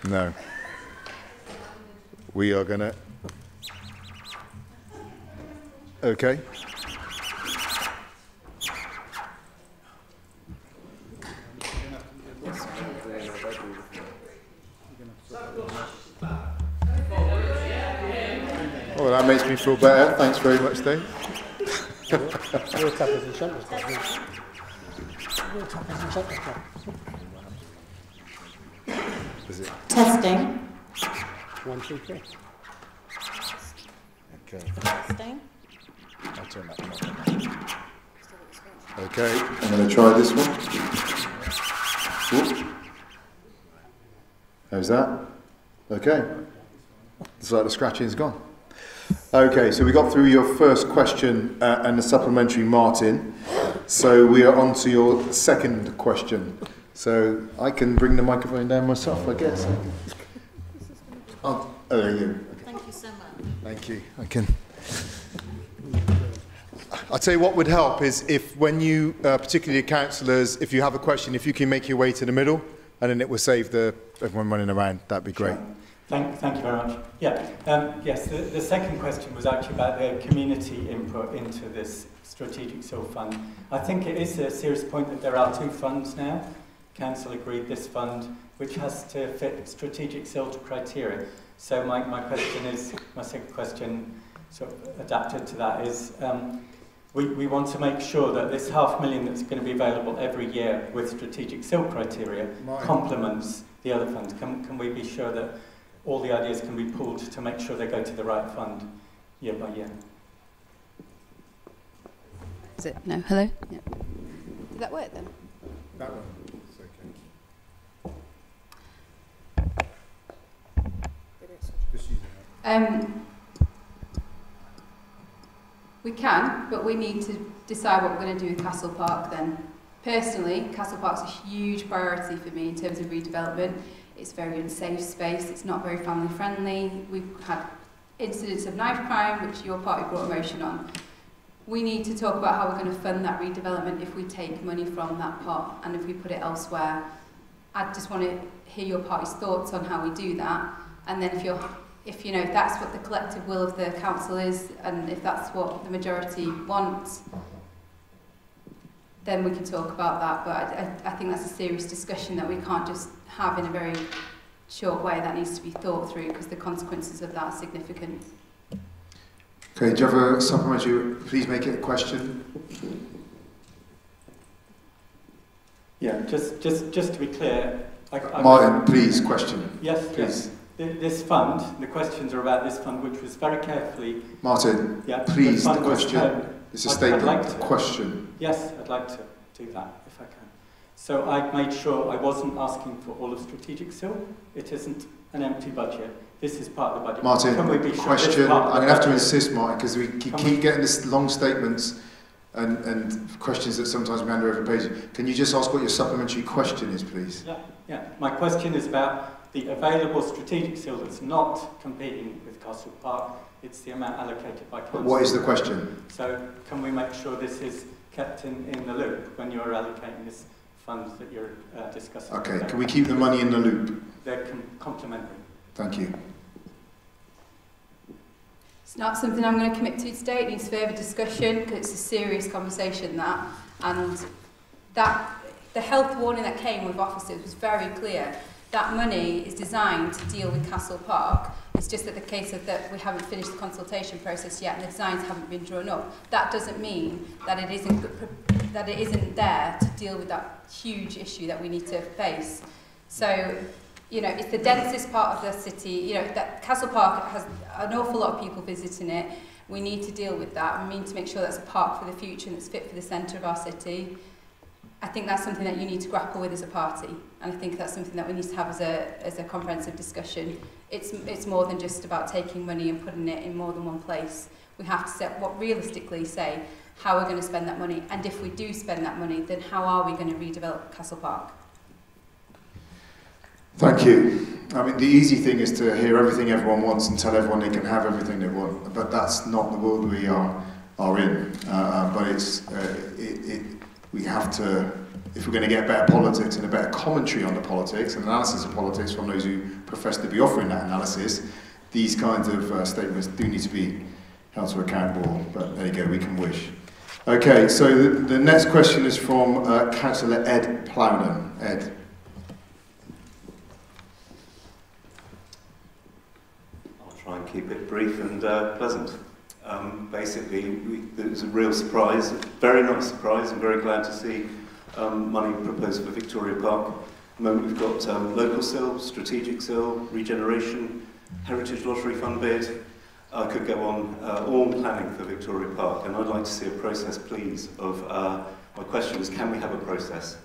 No. We are gonna. Okay. Oh, that makes me feel better. Thanks very much, Dave. Is it? Testing. 1, 2, 3. Okay. Testing. I'll turn that one off. Okay, I'm going to try this one. Ooh. How's that? Okay. It's like the scratching's gone. Okay, so we got through your first question and the supplementary, Martin. So we are on to your second question. So I can bring the microphone down myself, I guess. Oh, there you go. Thank you so much. Thank you. I can. I'll tell you what would help is if when you, particularly councillors, if you have a question, if you can make your way to the middle, and then it will save everyone running around. That'd be great. Thank you very much. Yeah, yes, the second question was actually about the community input into this strategic SIL fund. I think it is a serious point that there are two funds now. Council agreed this fund, which has to fit strategic SIL criteria. So my question is, my second question, sort of adapted to that, is we want to make sure that this £500,000 that's going to be available every year with strategic SIL criteria complements the other funds. Can we be sure that all the ideas can be pulled to make sure they go to the right fund year by year? Is it? No. Hello? Yeah. Did that work then? That one. It's okay. We can, but we need to decide what we're going to do with Castle Park then. Personally, Castle Park's a huge priority for me in terms of redevelopment. It's a very unsafe space, it's not very family friendly. We've had incidents of knife crime, which your party brought a motion on. We need to talk about how we're going to fund that redevelopment if we take money from that pot and if we put it elsewhere. I just want to hear your party's thoughts on how we do that, and then if you know if that's what the collective will of the council is, and if that's what the majority wants, then we can talk about that. But I think that's a serious discussion that we can't just have in a very short way. That needs to be thought through because the consequences of that are significant. Okay, do you have a supplementary? Please make it a question. Yeah, just to be clear. Martin, please, question. Yes, please. Yes. This fund, the questions are about this fund, which was very carefully... Martin, yeah, please, the question. It's a statement. I'd like to. Question. Yes, I'd like to do that, if I can. So I made sure I wasn't asking for all of strategic SIL. It isn't an empty budget. This is part of the budget. Martin, can we be sure question. I'm going to have to insist, Martin, because we keep getting this long statements and questions that sometimes we hand over pages. Can you just ask what your supplementary question is, please? Yeah. My question is about the available strategic SIL that's not competing with Castle Park. It's the amount allocated by council. What is the question? So can we make sure this is kept in the loop when you're allocating this fund that you're discussing? Okay, can we keep the money in the loop? They're complementary. Thank you. It's not something I'm going to commit to today. It needs further discussion because it's a serious conversation, and the health warning that came with officers was very clear. That money is designed to deal with Castle Park. It's just that the case of that we haven't finished the consultation process yet and the designs haven't been drawn up. That doesn't mean that it isn't there to deal with that huge issue that we need to face. So, you know, it's the densest part of the city. You know, that Castle Park has an awful lot of people visiting it. We need to deal with that. We need to make sure that's a park for the future and it's fit for the centre of our city. I think that's something that you need to grapple with as a party, and I think that's something that we need to have as a comprehensive discussion. It's more than just about taking money and putting it in more than one place. We have to realistically say how we're going to spend that money, and if we do spend that money, then how are we going to redevelop Castle Park? Thank you. I mean, the easy thing is to hear everything everyone wants and tell everyone they can have everything they want, but that's not the world we are in. But we have to, if we're going to get better politics and a better commentary on the politics and analysis of politics from those who profess to be offering that analysis, these kinds of statements do need to be held to accountable. But there you go, we can wish. Okay, so the next question is from Councillor Ed Plowden. Ed. Try and keep it brief and pleasant. Basically, it was a real surprise, very nice surprise. I'm very glad to see money proposed for Victoria Park. At the moment we've got local SIL, strategic SIL, regeneration, heritage lottery fund bid. I could go on, all planning for Victoria Park, and I'd like to see a process, please, of, my question is, can we have a process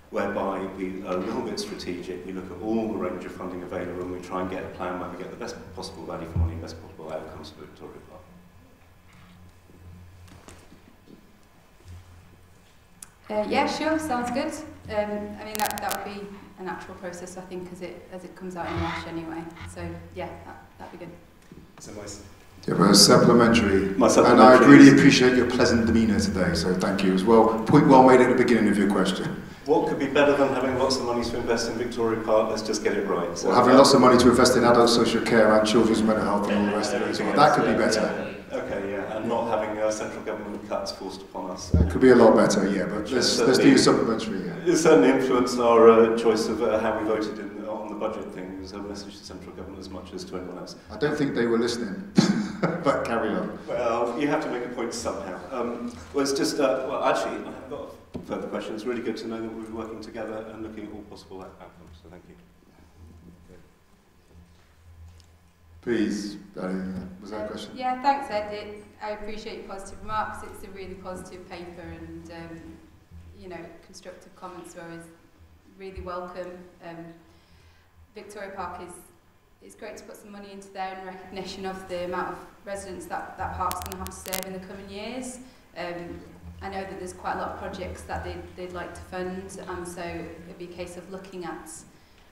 whereby we are a little bit strategic, we look at all the range of funding available, and we try and get a plan where we get the best possible value for money, best possible outcomes for Victoria Park. Yeah, sure, sounds good. I mean, that would be a natural process, I think, as it comes out in March anyway. So yeah, that'd be good. So nice. Yeah, but supplementary. And I really appreciate your pleasant demeanour today, so thank you as well. Point well made at the beginning of your question. What could be better than having lots of money to invest in Victoria Park? Let's just get it right. So, well, having lots of money to invest in adult social care and children's mental health and all the rest of it as well. That could be better. Okay, yeah, and not having central government cuts forced upon us. That could be a lot better, yeah, but let's do supplementary. Yeah. It certainly influenced our choice of how we voted on the budget thing. It was a message to central government as much as to anyone else. I don't think they were listening, but carry on. Well, you have to make a point somehow. Well, it's just, well, actually, I've got further questions. It's really good to know that we're working together and looking at all possible outcomes, so thank you. Please, was that a question? Yeah, thanks, Ed. I appreciate your positive remarks. It's a really positive paper, and you know, constructive comments are always really welcome. Victoria Park is great to put some money into there in recognition of the amount of residents that park's going to have to serve in the coming years. I know that there's quite a lot of projects that they'd like to fund, and so it'd be a case of looking at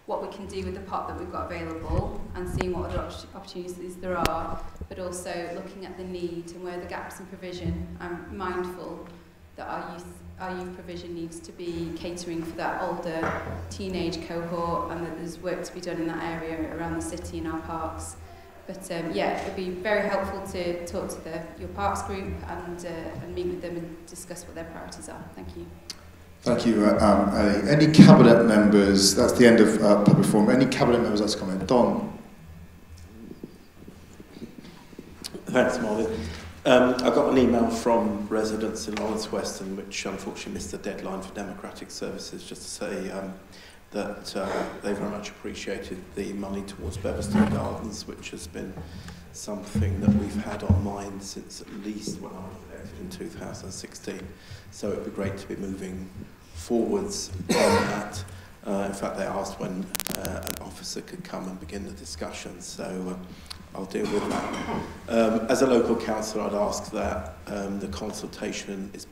what we can do with the pot that we've got available and seeing what other opportunities there are, but also looking at the need and where the gaps in provision. I'm mindful that our youth provision needs to be catering for that older teenage cohort, and that there's work to be done in that area around the city and our parks. But yeah, it would be very helpful to talk to your parks group and meet with them and discuss what their priorities are. Thank you. Thank you, Ali. Any Cabinet members, that's the end of public forum, any Cabinet members like to comment? Don. Thanks, Marvin. I got an email from residents in Lawrence Weston, which unfortunately missed the deadline for democratic services, just to say that they very much appreciated the money towards Beverstone Gardens, which has been something that we've had on mind since at least when I was elected in 2016. So it would be great to be moving forwards on that. In fact, they asked when an officer could come and begin the discussion, so I'll deal with that. As a local councillor, I'd ask that the consultation is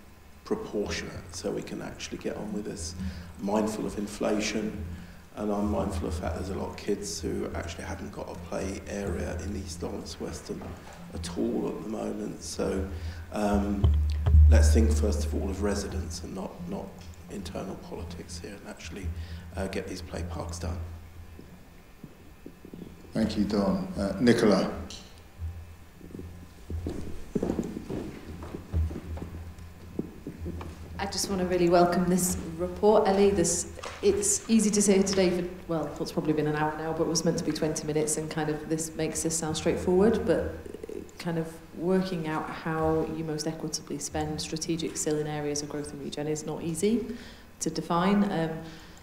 proportionate, so we can actually get on with this. Mindful of inflation, and I'm mindful of the fact there's a lot of kids who actually haven't got a play area in East Lawrence Weston at all at the moment. So let's think first of all of residents and not internal politics here, and actually get these play parks done. Thank you, Don. Nicola. I just want to really welcome this report, Ellie. It's easy to say today for, well, it's probably been an hour now, but it was meant to be 20 minutes, and kind of this makes this sound straightforward, but kind of working out how you most equitably spend strategic SIL in areas of growth and regen is not easy to define.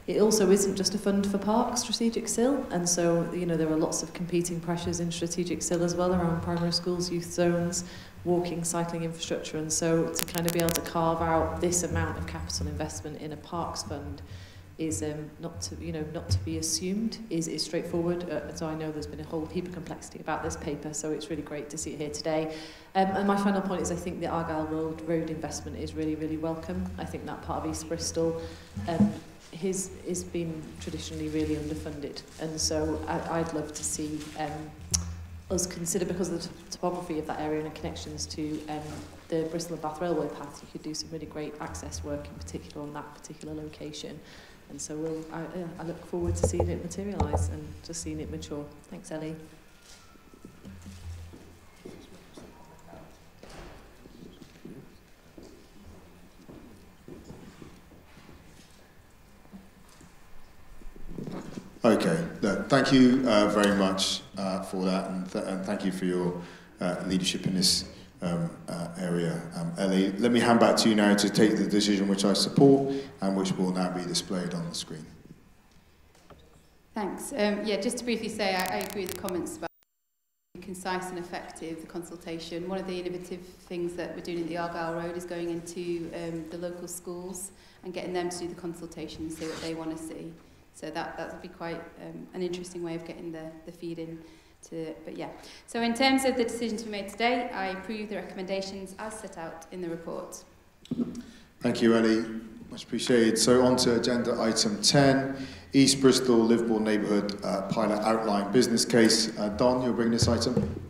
It also isn't just a fund for parks, strategic SIL, and so, you know, there are lots of competing pressures in strategic SIL as well around primary schools, youth zones, walking, cycling infrastructure, and so to kind of be able to carve out this amount of capital investment in a parks fund is not to be assumed, is straightforward. So I know there's been a whole heap of complexity about this paper, so it's really great to see it here today. And my final point is I think the Argyle Road investment is really, really welcome. I think that part of East Bristol has been traditionally really underfunded, and so I'd love to see us consider, because of the topography of that area and the connections to the Bristol and Bath Railway path, you could do some really great access work in particular on that particular location. And so I look forward to seeing it materialise and just seeing it mature. Thanks, Ellie. Okay, thank you very much for that, and thank you for your leadership in this area, Ellie. Let me hand back to you now to take the decision which I support and which will now be displayed on the screen. Thanks. Yeah, just to briefly say, I agree with the comments about concise and effective, the consultation. One of the innovative things that we're doing in the Argyle Road is going into the local schools and getting them to do the consultation and see what they want to see. So that would be quite an interesting way of getting the feed in to it. But yeah, so in terms of the decision to be made today, I approve the recommendations as set out in the report. Thank you, Ellie. Much appreciated. So on to agenda item 10, East Bristol Liveable Neighbourhood Pilot Outline Business Case. Don, you'll bring this item.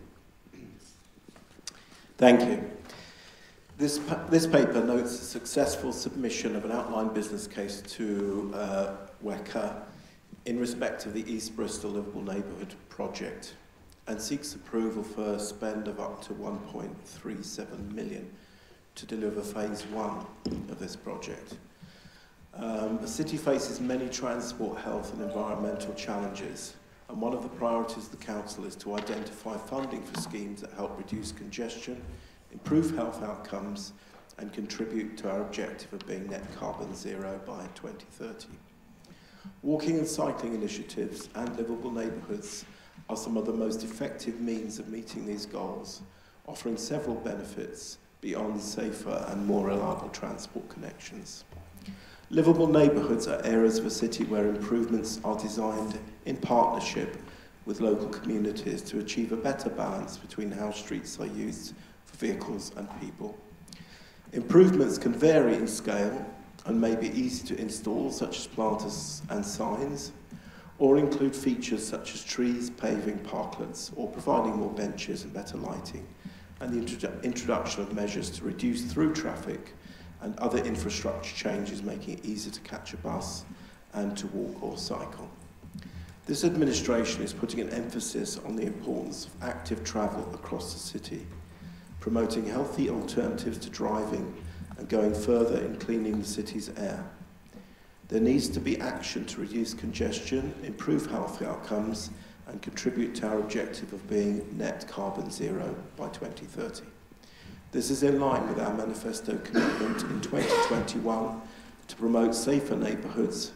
Thank you. This paper notes the successful submission of an outline business case to WECA in respect of the East Bristol Liveable Neighbourhood project, and seeks approval for a spend of up to 1.37 million to deliver phase 1 of this project. The city faces many transport, health and environmental challenges, and one of the priorities of the council is to identify funding for schemes that help reduce congestion, improve health outcomes and contribute to our objective of being net carbon zero by 2030. Walking and cycling initiatives and livable neighbourhoods are some of the most effective means of meeting these goals, offering several benefits beyond safer and more reliable transport connections. Livable neighbourhoods are areas of a city where improvements are designed in partnership with local communities to achieve a better balance between how streets are used for vehicles and people. Improvements can vary in scale and may be easy to install, such as planters and signs, or include features such as trees, paving, parklets, or providing more benches and better lighting, and the introduction of measures to reduce through traffic and other infrastructure changes, making it easier to catch a bus and to walk or cycle. This administration is putting an emphasis on the importance of active travel across the city, promoting healthy alternatives to driving and going further in cleaning the city's air. There needs to be action to reduce congestion, improve health outcomes, and contribute to our objective of being net carbon zero by 2030. This is in line with our manifesto commitment in 2021 to promote safer neighbourhoods,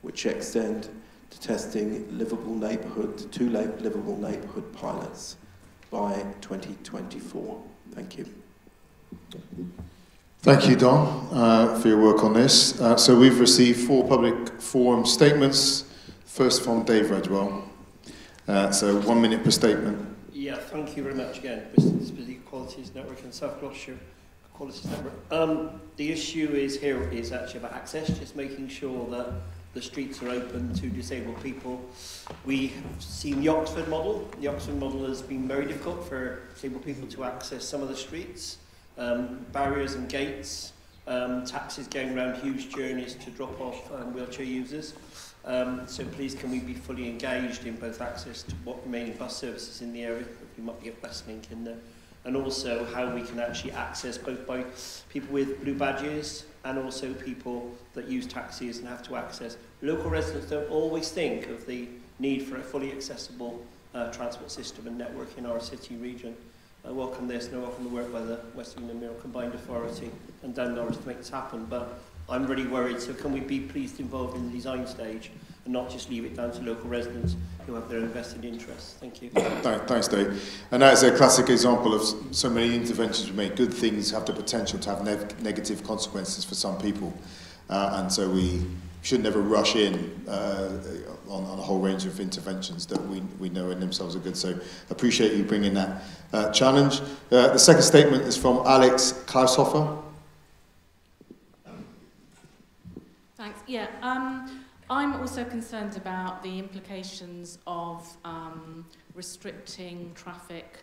which extend to testing livable neighbourhood, two livable neighbourhood pilots by 2024. Thank you. Thank you, Don, for your work on this. So we've received 4 public forum statements. First from Dave Redwell. So 1 minute per statement. Yeah, thank you very much again. Bristol Qualities Network and South Gloucestershire Qualities Network. The issue is actually about access, just making sure that the streets are open to disabled people. We've seen the Oxford model. The Oxford model has been very difficult for disabled people to access some of the streets. Barriers and gates, taxis going around huge journeys to drop off wheelchair users. So please can we be fully engaged in both access to what remaining bus services in the area, we might get Westlink in there, and also how we can actually access both by people with blue badges and also people that use taxis and have to access. Local residents don't always think of the need for a fully accessible transport system and network in our city region. I welcome this and I welcome the work by the West England Mayoral Combined Authority and Dan Norris to make this happen, but I'm really worried, so can we be please involved in the design stage and not just leave it down to local residents who have their own vested interests. Thank you. Thanks, Dave. And that's a classic example of so many interventions we make. Good things have the potential to have negative consequences for some people. And so we should never rush in on a whole range of interventions that we know in themselves are good. So appreciate you bringing that challenge. The second statement is from Alex Klaushofer. Thanks. Yeah, I'm also concerned about the implications of restricting traffic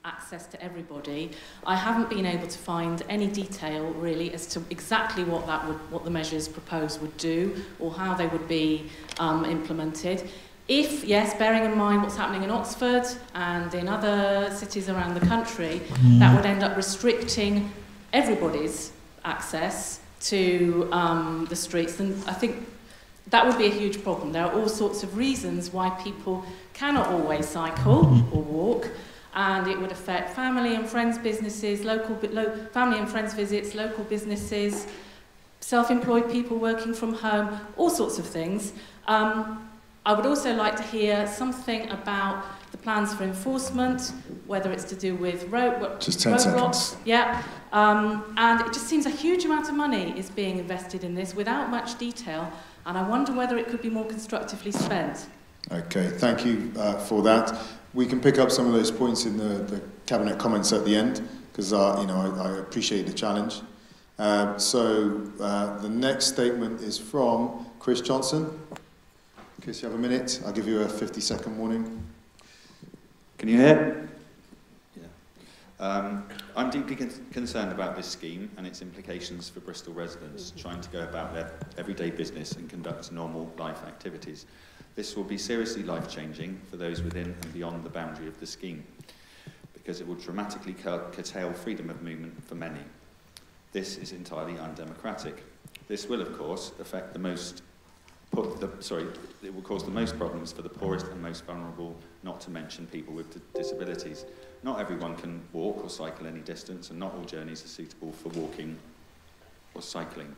access to everybody. I haven't been able to find any detail really as to exactly what the measures proposed would do or how they would be implemented. If, yes, bearing in mind what's happening in Oxford and in other cities around the country, that would end up restricting everybody's access to the streets, then I think that would be a huge problem. There are all sorts of reasons why people cannot always cycle or walk, and it would affect family and friends businesses, family and friends visits, local businesses, self-employed people working from home, all sorts of things. I would also like to hear something about the plans for enforcement, whether it's to do with roadblocks. Yeah, and it just seems a huge amount of money is being invested in this without much detail, and I wonder whether it could be more constructively spent. Okay, thank you for that. We can pick up some of those points in the Cabinet comments at the end, because I appreciate the challenge. The next statement is from Chris Johnson. In case you have a minute, I'll give you a 50-second warning. Can you hear? Yeah. I'm deeply concerned about this scheme and its implications for Bristol residents trying to go about their everyday business and conduct normal life activities. This will be seriously life-changing for those within and beyond the boundary of the scheme, because it will dramatically curtail freedom of movement for many. This is entirely undemocratic. This will, of course, affect it will cause the most problems for the poorest and most vulnerable, not to mention people with disabilities. Not everyone can walk or cycle any distance, and not all journeys are suitable for walking or cycling.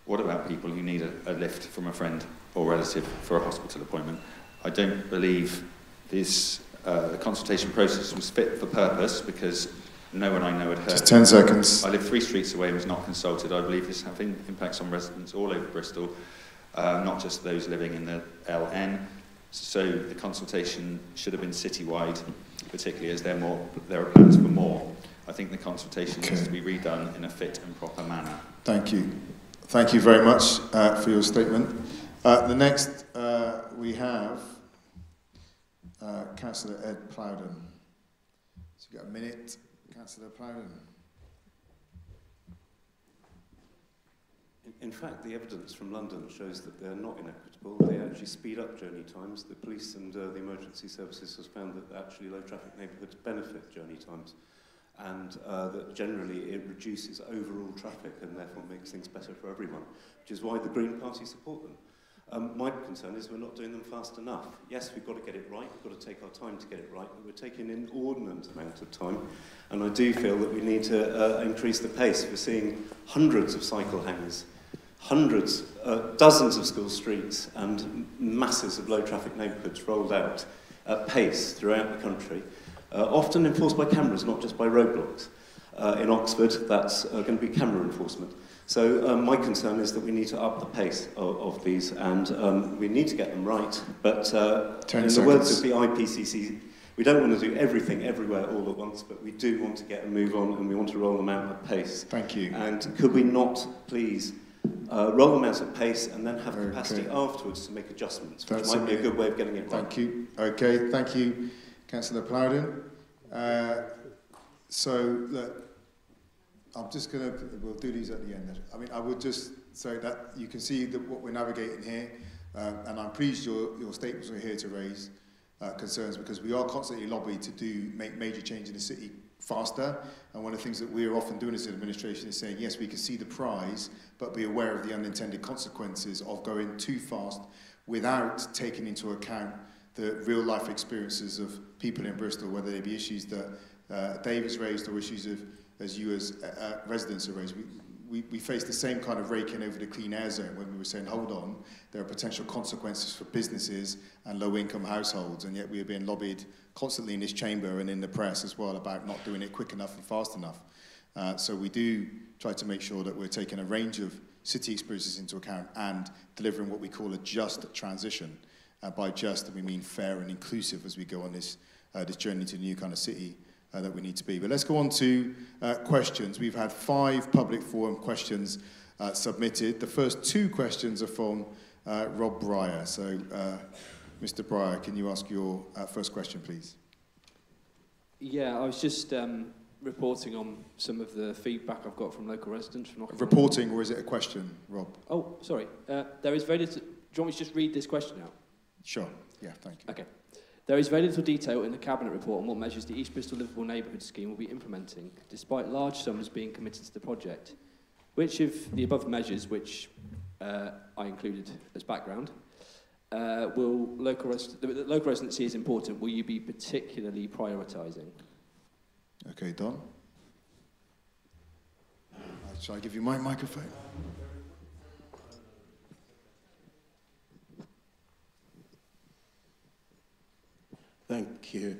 What about people who need a lift from a friend or relative for a hospital appointment? I don't believe this consultation process was fit for purpose, because no one I know had heard. Just 10 seconds. I live 3 streets away and was not consulted. I believe this is having impacts on residents all over Bristol, not just those living in the LN. So the consultation should have been citywide, particularly as there are plans for more. I think the consultation needs to be redone in a fit and proper manner. Thank you. Thank you very much for your statement. The next we have Councillor Ed Plowden. So you've got a minute, Councillor Plowden. In fact, the evidence from London shows that they're not inequitable. They actually speed up journey times. The police and the emergency services has found that actually low traffic neighbourhoods benefit journey times, and that generally it reduces overall traffic and therefore makes things better for everyone, which is why the Green Party support them. My concern is we're not doing them fast enough. Yes, we've got to get it right, we've got to take our time to get it right, but we're taking an inordinate amount of time, and I do feel that we need to increase the pace. We're seeing hundreds of cycle hangers, dozens of school streets, and masses of low traffic neighbourhoods rolled out at pace throughout the country, often enforced by cameras, not just by roadblocks. In Oxford, that's going to be camera enforcement. So my concern is that we need to up the pace of these, and we need to get them right. But in the words of the IPCC, we don't want to do everything everywhere all at once, but we do want to get a move on, and we want to roll them out at pace. Thank you. And could we not, please, roll them out at pace and then have capacity afterwards to make adjustments, which might be a good way of getting it right. Thank you. Okay, thank you, Councillor Plowden. Look, I'm just going to, we'll do these at the end. I mean, I would just say that you can see what we're navigating here, and I'm pleased your statements are here to raise concerns, because we are constantly lobbied to make major change in the city faster, and one of the things that we're often doing as an administration is saying, yes, we can see the prize, but be aware of the unintended consequences of going too fast without taking into account the real life experiences of people in Bristol, whether they be issues that Dave has raised or issues as you as residents have raised. we faced the same kind of rake-in over the clean air zone when we were saying, hold on, there are potential consequences for businesses and low-income households, and yet we are being lobbied constantly in this chamber and in the press as well about not doing it quick enough and fast enough. So we do try to make sure that we're taking a range of city experiences into account and delivering what we call a just transition. By just, we mean fair and inclusive as we go on this journey to the new kind of city that we need to be. But let's go on to questions. We've had 5 public forum questions submitted. The first 2 questions are from Rob Breyer. So, Mr. Breyer, can you ask your first question, please? Yeah, I was just reporting on some of the feedback I've got from local residents. Reporting, or is it a question, Rob? Oh, sorry. There is very little... Do you want me to just read this question out? Sure. Yeah, thank you. Okay. There is very little detail in the Cabinet report on what measures the East Bristol Liveable Neighbourhood scheme will be implementing, despite large sums being committed to the project. Which of the above measures, which I included as background, will local residents see as important, will you be particularly prioritising? Okay, Don. Shall I give you my microphone? Thank you.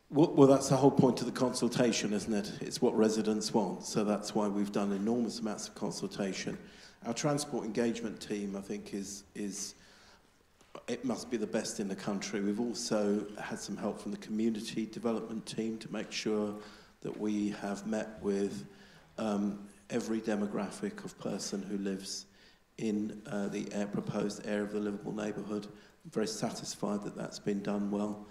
Well, that's the whole point of the consultation, isn't it? It's what residents want, so that's why we've done enormous amounts of consultation. Our transport engagement team, I think, it must be the best in the country. We've also had some help from the community development team to make sure that we have met with every demographic of person who lives in the proposed area of the livable neighbourhood. I'm very satisfied that that's been done well.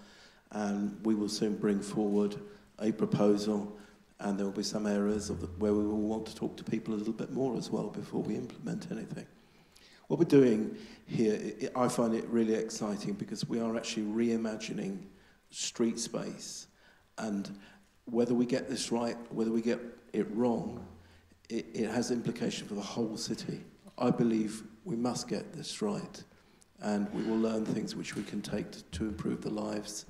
And we will soon bring forward a proposal, and there will be some areas where we will want to talk to people a little bit more as well before we implement anything. What we're doing here, I find it really exciting because we are actually reimagining street space, and whether we get this right, whether we get it wrong, it has implication for the whole city. I believe we must get this right, and we will learn things which we can take to improve the lives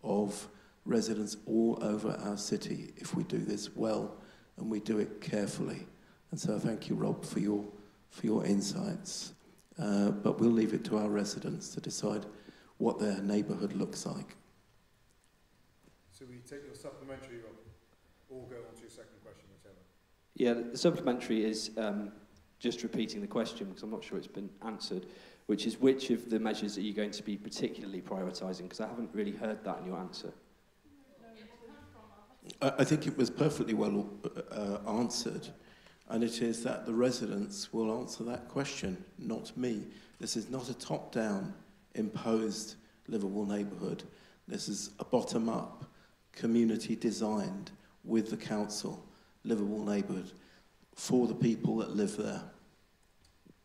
of residents all over our city if we do this well and we do it carefully. And so thank you, Rob, for your insights. But we'll leave it to our residents to decide what their neighbourhood looks like. So we take your supplementary, Rob, or go on to your second question, whichever. Yeah, the supplementary is just repeating the question because I'm not sure it's been answered, which is which of the measures are you going to be particularly prioritising? Because I haven't really heard that in your answer. I think it was perfectly well answered, and it is that the residents will answer that question, not me. This is not a top-down imposed livable neighbourhood. This is a bottom-up, community-designed with the council livable neighbourhood for the people that live there.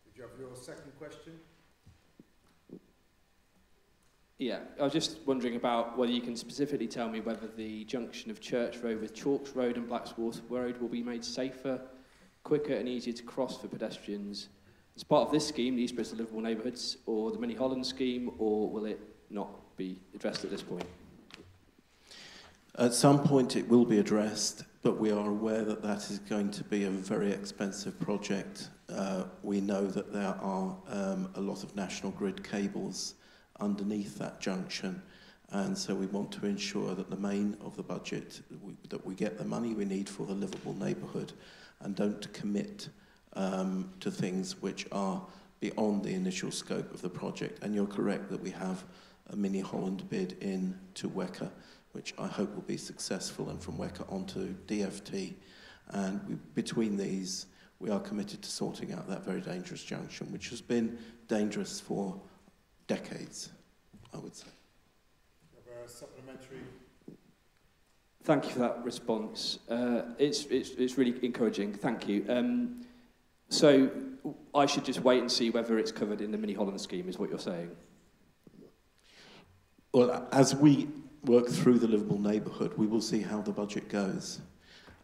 Did you have your second question? Yeah, I was just wondering about whether you can specifically tell me whether the junction of Church Road with Chalks Road and Blacksworth Road will be made safer, quicker and easier to cross for pedestrians as part of this scheme, the East Bristol Liveable Neighbourhoods, or the Mini Holland scheme, or will it not be addressed at this point? At some point it will be addressed, but we are aware that that is going to be a very expensive project. We know that there are a lot of national grid cables underneath that junction, and so we want to ensure that the main of the budget, that we get the money we need for the livable neighbourhood and don't commit to things which are beyond the initial scope of the project. And you're correct that we have a Mini Holland bid in to WECA, which I hope will be successful, and from WECA onto DFT. And between these, we are committed to sorting out that very dangerous junction, which has been dangerous for decades, I would say. Supplementary. Thank you for that response. It's really encouraging. Thank you. So I should just wait and see whether it's covered in the Mini Holland scheme, is what you're saying? Well, as we work through the livable neighbourhood, we will see how the budget goes.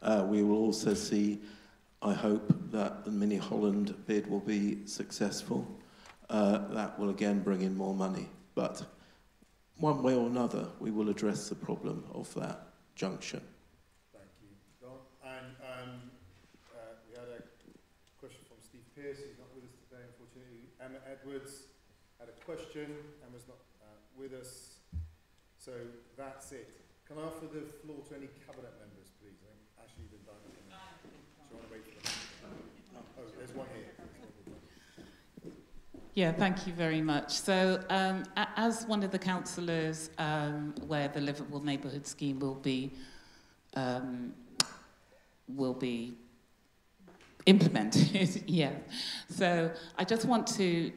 We will also see, I hope, that the Mini Holland bid will be successful. That will again bring in more money. But one way or another, we will address the problem of that junction. Thank you, Don. And we had a Pierce is not with us today, unfortunately. Emma Edwards had a question. Emma's not with us. So that's it. Can I offer the floor to any cabinet members, please? I think Ashley did that. Do you want to wait for them? Oh, there's one here. Yeah, thank you very much. So, as one of the councillors where the Liveable Neighbourhood scheme will be implemented, yeah. So I just want to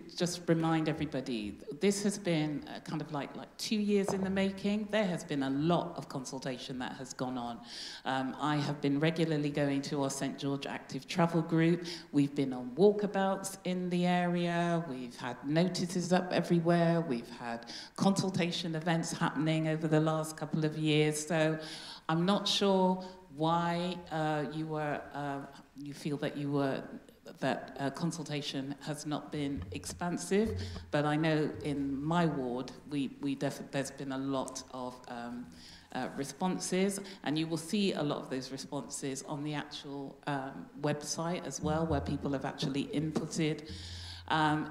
remind everybody, this has been kind of like 2 years in the making. There has been a lot of consultation that has gone on. I have been regularly going to our St George Active Travel Group. We've been on walkabouts in the area. We've had notices up everywhere. We've had consultation events happening over the last couple of years. So I'm not sure why you feel that consultation has not been expansive, but I know in my ward there's been a lot of responses, and you will see a lot of those responses on the actual website as well, where people have actually inputted.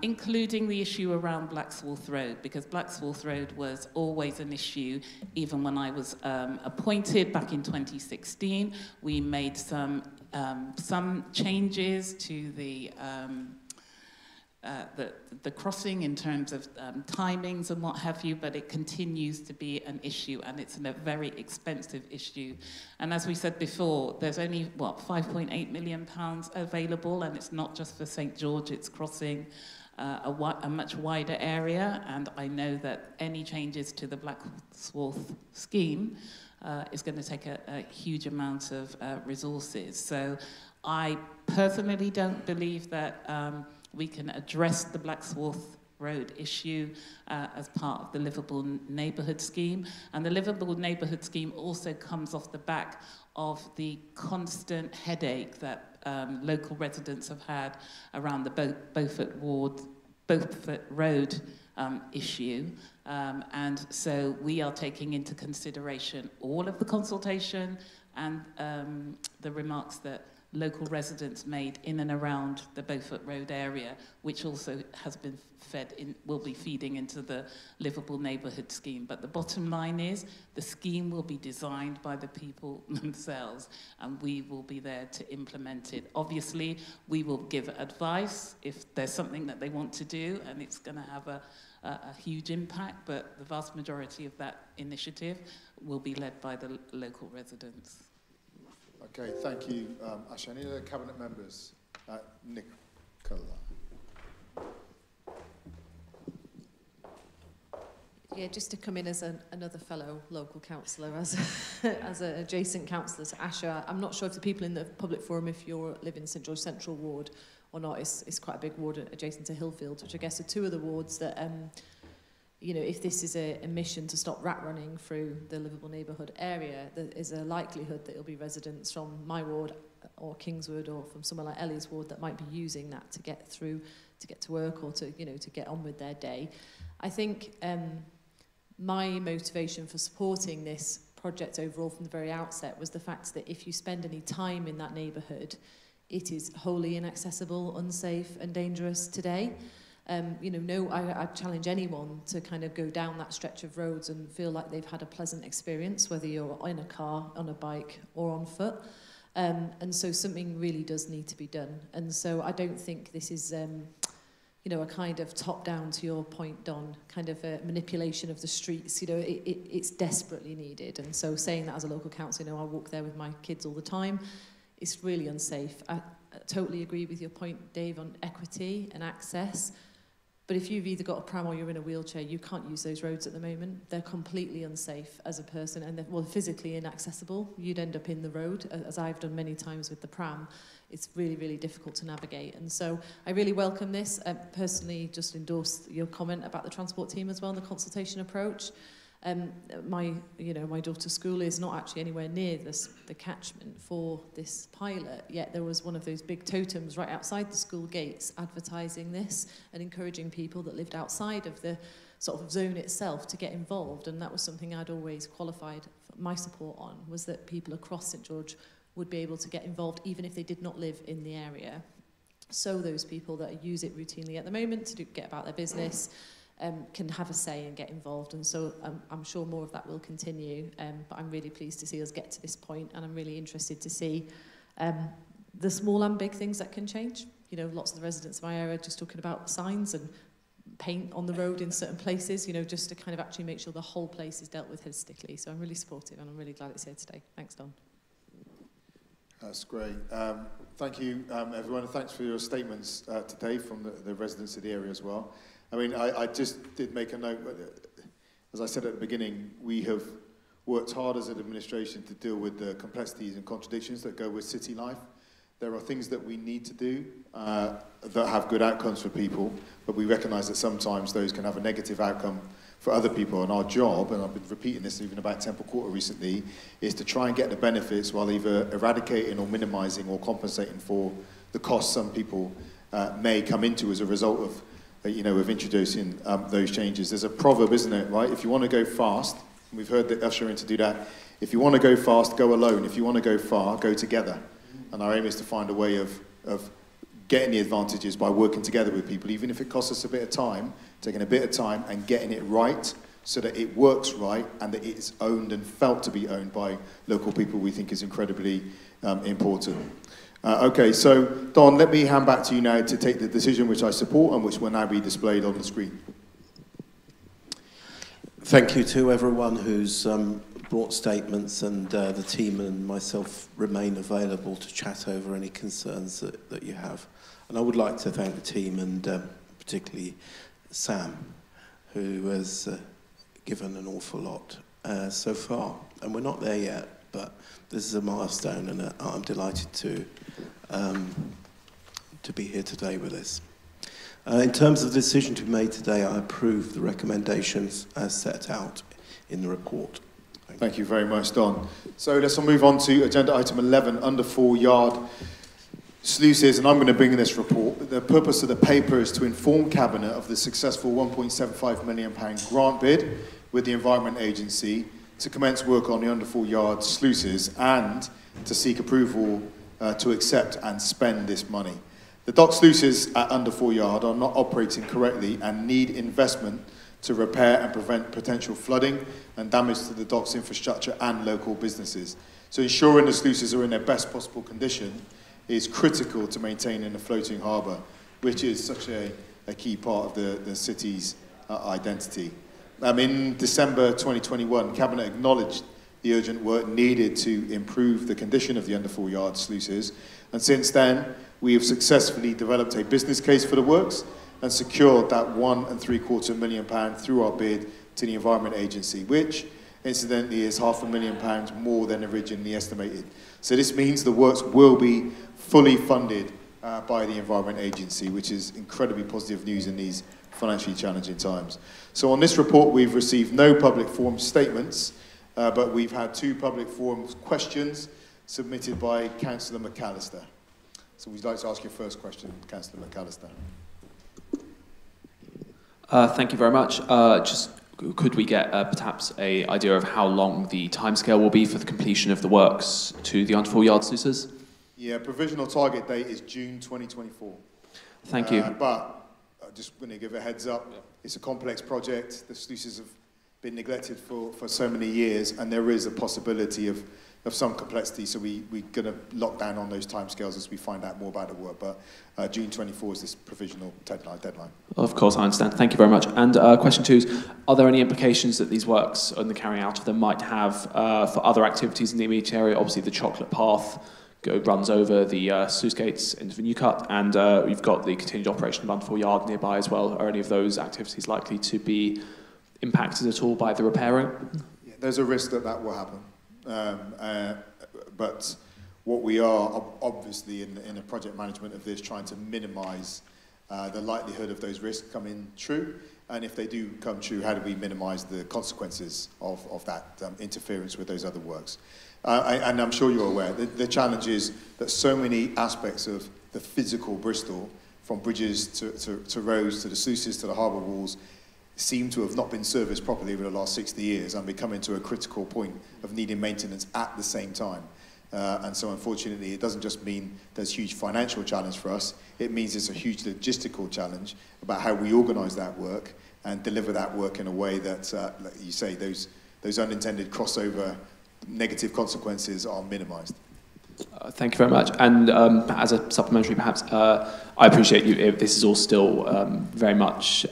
Including the issue around Blacksworth Road, because Blacksworth Road was always an issue even when I was appointed back in 2016. We made some changes to the crossing in terms of timings and what have you, but it continues to be an issue, and it's a very expensive issue. And as we said before, there's only, £5.8 million available, and it's not just for St George, it's crossing a much wider area, and I know that any changes to the Blacksworth scheme is going to take a huge amount of resources. So I personally don't believe that we can address the Blacksworth Road issue as part of the Liveable Neighbourhood scheme. And the Liveable Neighbourhood scheme also comes off the back of the constant headache that local residents have had around the Beaufort Road issue. And so we are taking into consideration all of the consultation and the remarks that local residents made in and around the Beaufort Road area, which also has been will be feeding into the Liveable Neighbourhood scheme. But the bottom line is the scheme will be designed by the people themselves, and we will be there to implement it. Obviously, we will give advice if there's something that they want to do, and it's going to have a huge impact, but the vast majority of that initiative will be led by the local residents. Okay, thank you, Asha. Any other cabinet members? Nicola. Yeah, just to come in as another fellow local councillor, as an adjacent councillor to Asha. I'm not sure if the people in the public forum, if you live in St George Central Ward or not, it's quite a big ward adjacent to Hillfield, which I guess are two of the wards that, you know, if this is a mission to stop rat running through the Liveable Neighbourhood area, there is a likelihood that it'll be residents from my ward or Kingswood or from somewhere like Ellie's ward that might be using that to get through, to get to work or to, you know, to get on with their day. I think my motivation for supporting this project overall from the very outset was the fact that if you spend any time in that neighbourhood, it is wholly inaccessible, unsafe and dangerous today. You know, I challenge anyone to kind of go down that stretch of roads and feel like they've had a pleasant experience, whether you're in a car, on a bike or on foot. And so something really does need to be done. And so I don't think this is, you know, a kind of top-down, to your point, Don, kind of a manipulation of the streets. You know, it's desperately needed. And so saying that as a local council, you know, I walk there with my kids all the time, it's really unsafe. I totally agree with your point, Dave, on equity and access. But if you've either got a pram or you're in a wheelchair, you can't use those roads at the moment. They're completely unsafe as a person, and they're, well, physically inaccessible. You'd end up in the road, as I've done many times with the pram. It's really, really difficult to navigate. And so I really welcome this. I personally just endorse your comment about the transport team as well, and the consultation approach. My daughter's school is not actually anywhere near the catchment for this pilot, yet there was one of those big totems right outside the school gates advertising this and encouraging people that lived outside of the sort of zone itself to get involved. And that was something I'd always qualified my support on, was that people across St George would be able to get involved even if they did not live in the area. so those people that use it routinely at the moment to get about their business can have a say and get involved. And so I'm sure more of that will continue, but I'm really pleased to see us get to this point, and I'm really interested to see the small and big things that can change. You know, lots of the residents of my area are just talking about signs and paint on the road in certain places, you know, just to kind of actually make sure the whole place is dealt with holistically. So I'm really supportive, and I'm really glad it's here today. Thanks, Don. That's great. Thank you, everyone, and thanks for your statements today from the residents of the area as well. I mean, I just did make a note, as I said at the beginning, we have worked hard as an administration to deal with the complexities and contradictions that go with city life. There are things that we need to do that have good outcomes for people, but we recognise that sometimes those can have a negative outcome for other people. And our job, and I've been repeating this even about Temple Quarter recently, is to try and get the benefits while either eradicating or minimising or compensating for the costs some people may come into as a result of, of introducing those changes. There's a proverb, isn't it, right? If you want to go fast, and we've heard the ushering to do that, if you want to go fast, go alone. If you want to go far, go together. And our aim is to find a way of getting the advantages by working together with people, even if it costs us a bit of time, taking a bit of time and getting it right so that it works right and that it's owned and felt to be owned by local people, we think is incredibly important. Okay, so Don, let me hand back to you now to take the decision which I support and which will now be displayed on the screen. Thank you to everyone who's brought statements, and the team and myself remain available to chat over any concerns that you have. And I would like to thank the team, and particularly Sam, who has given an awful lot so far. And we're not there yet, but this is a milestone, and I'm delighted to be here today with us. In terms of the decision to be made today, I approve the recommendations as set out in the report. Thank you very much, Don. So let's move on to agenda item 11, Underfall Yard Sluices, and I'm going to bring in this report. The purpose of the paper is to inform Cabinet of the successful £1.75 million grant bid with the Environment Agency to commence work on the Underfall Yard Sluices and to seek approval to accept and spend this money. The dock sluices at Underfall Yard are not operating correctly and need investment to repair and prevent potential flooding and damage to the dock's infrastructure and local businesses. So ensuring the sluices are in their best possible condition is critical to maintaining a floating harbour, which is such a key part of the city's identity. In December 2021, Cabinet acknowledged the urgent work needed to improve the condition of the Underfall Yard sluices, and since then we have successfully developed a business case for the works and secured that £1.75 million through our bid to the Environment Agency, which incidentally is £500,000 more than originally estimated. So this means the works will be fully funded by the Environment Agency, which is incredibly positive news in these financially challenging times. So on this report, we've received no public forum statements, but we've had 2 public forum questions submitted by Councillor McAllister. So we'd like to ask your first question, Councillor McAllister. Thank you very much. Just could we get perhaps an idea of how long the timescale will be for the completion of the works to the Underfall Yard sluices? Yeah, provisional target date is June 2024. Thank you. But I just want to give a heads up. Yeah. It's a complex project. The sluices have been neglected for so many years, and there is a possibility of some complexity, so we're going to lock down on those timescales as we find out more about the work, but June 24 is this provisional deadline. Of course, I understand. Thank you very much. And question 2 is, are there any implications that these works and the carrying out of them might have for other activities in the immediate area? Obviously, the chocolate path runs over the sluice gates into the New Cut, and we've got the continued operation of Underfall Yard nearby as well. Are any of those activities likely to be impacted at all by the repairing? Yeah, there's a risk that will happen. But what we are obviously in the project management of this trying to minimise the likelihood of those risks coming true, and if they do come true, how do we minimise the consequences of that interference with those other works? And I'm sure you're aware the challenge is that so many aspects of the physical Bristol, from bridges to roads to the sluices to the harbour walls, seem to have not been serviced properly over the last 60 years and becoming to a critical point of needing maintenance at the same time. And so unfortunately, it doesn't just mean there's huge financial challenge for us, it means it's a huge logistical challenge about how we organise that work and deliver that work in a way that, like you say, those unintended crossover negative consequences are minimised. Thank you very much. And as a supplementary, perhaps, I appreciate you. This is all still very much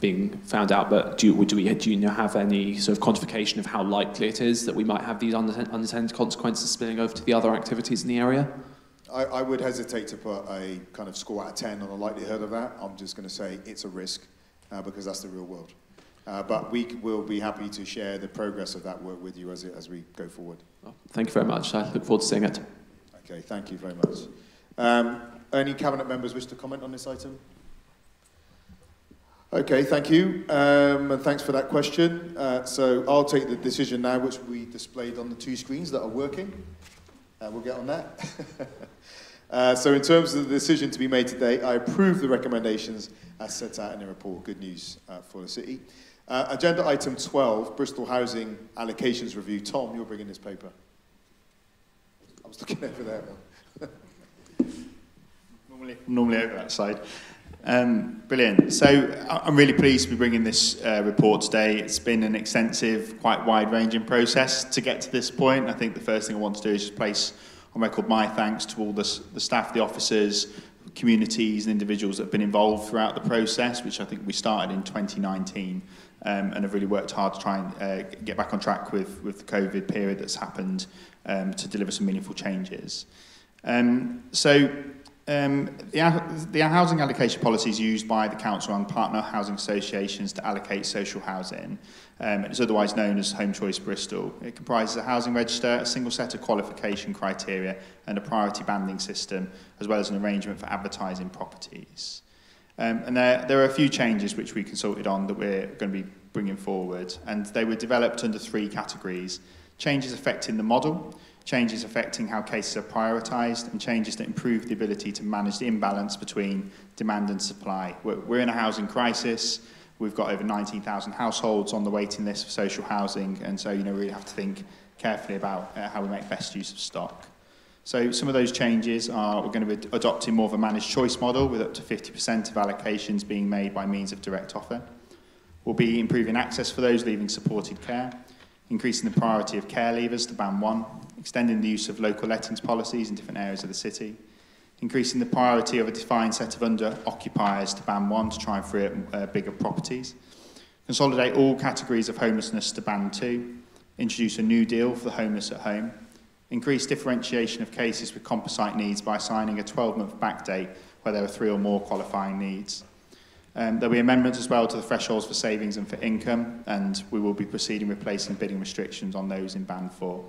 being found out. But do you have any sort of quantification of how likely it is that we might have these unintended consequences spilling over to the other activities in the area? I would hesitate to put a kind of score out of 10 on the likelihood of that. I'm just going to say it's a risk because that's the real world. But we will be happy to share the progress of that work with you as we go forward. Well, thank you very much. I look forward to seeing it. Okay, thank you very much. Any Cabinet members wish to comment on this item? Okay, thank you, and thanks for that question. So I'll take the decision now, which we displayed on the 2 screens that are working. We'll get on that. So in terms of the decision to be made today, I approve the recommendations as set out in the report. Good news for the city. Agenda item 12, Bristol Housing Allocations Review. Tom, you're bringing this paper. I was looking over there. Normally over that side. Brilliant. So I'm really pleased to be bringing this report today. It's been an extensive, quite wide-ranging process to get to this point. I think the first thing I want to do is just place on record my thanks to all the staff, the officers, communities and individuals that have been involved throughout the process, which I think we started in 2019 and have really worked hard to try and get back on track with the COVID period that's happened to deliver some meaningful changes. The housing allocation policy is used by the council and partner housing associations to allocate social housing. It's otherwise known as Home Choice Bristol. It comprises a housing register, a single set of qualification criteria and a priority banding system, as well as an arrangement for advertising properties. And there are a few changes which we consulted on that we're going to be bringing forward, and they were developed under 3 categories: changes affecting the model, changes affecting how cases are prioritised, and changes that improve the ability to manage the imbalance between demand and supply. We're in a housing crisis. We've got over 19,000 households on the waiting list for social housing, and so we really have to think carefully about how we make best use of stock. So some of those changes are we're going to be adopting more of a managed choice model with up to 50% of allocations being made by means of direct offer. We'll be improving access for those leaving supported care, increasing the priority of care leavers to band 1, extending the use of local lettings policies in different areas of the city, increasing the priority of a defined set of under-occupiers to band 1 to try and free up bigger properties, consolidate all categories of homelessness to band 2, introduce a new deal for the homeless at home, increase differentiation of cases with composite needs by assigning a 12-month backdate where there are 3 or more qualifying needs. There'll be amendments as well to the thresholds for savings and for income, and we will be proceeding with placing bidding restrictions on those in band 4.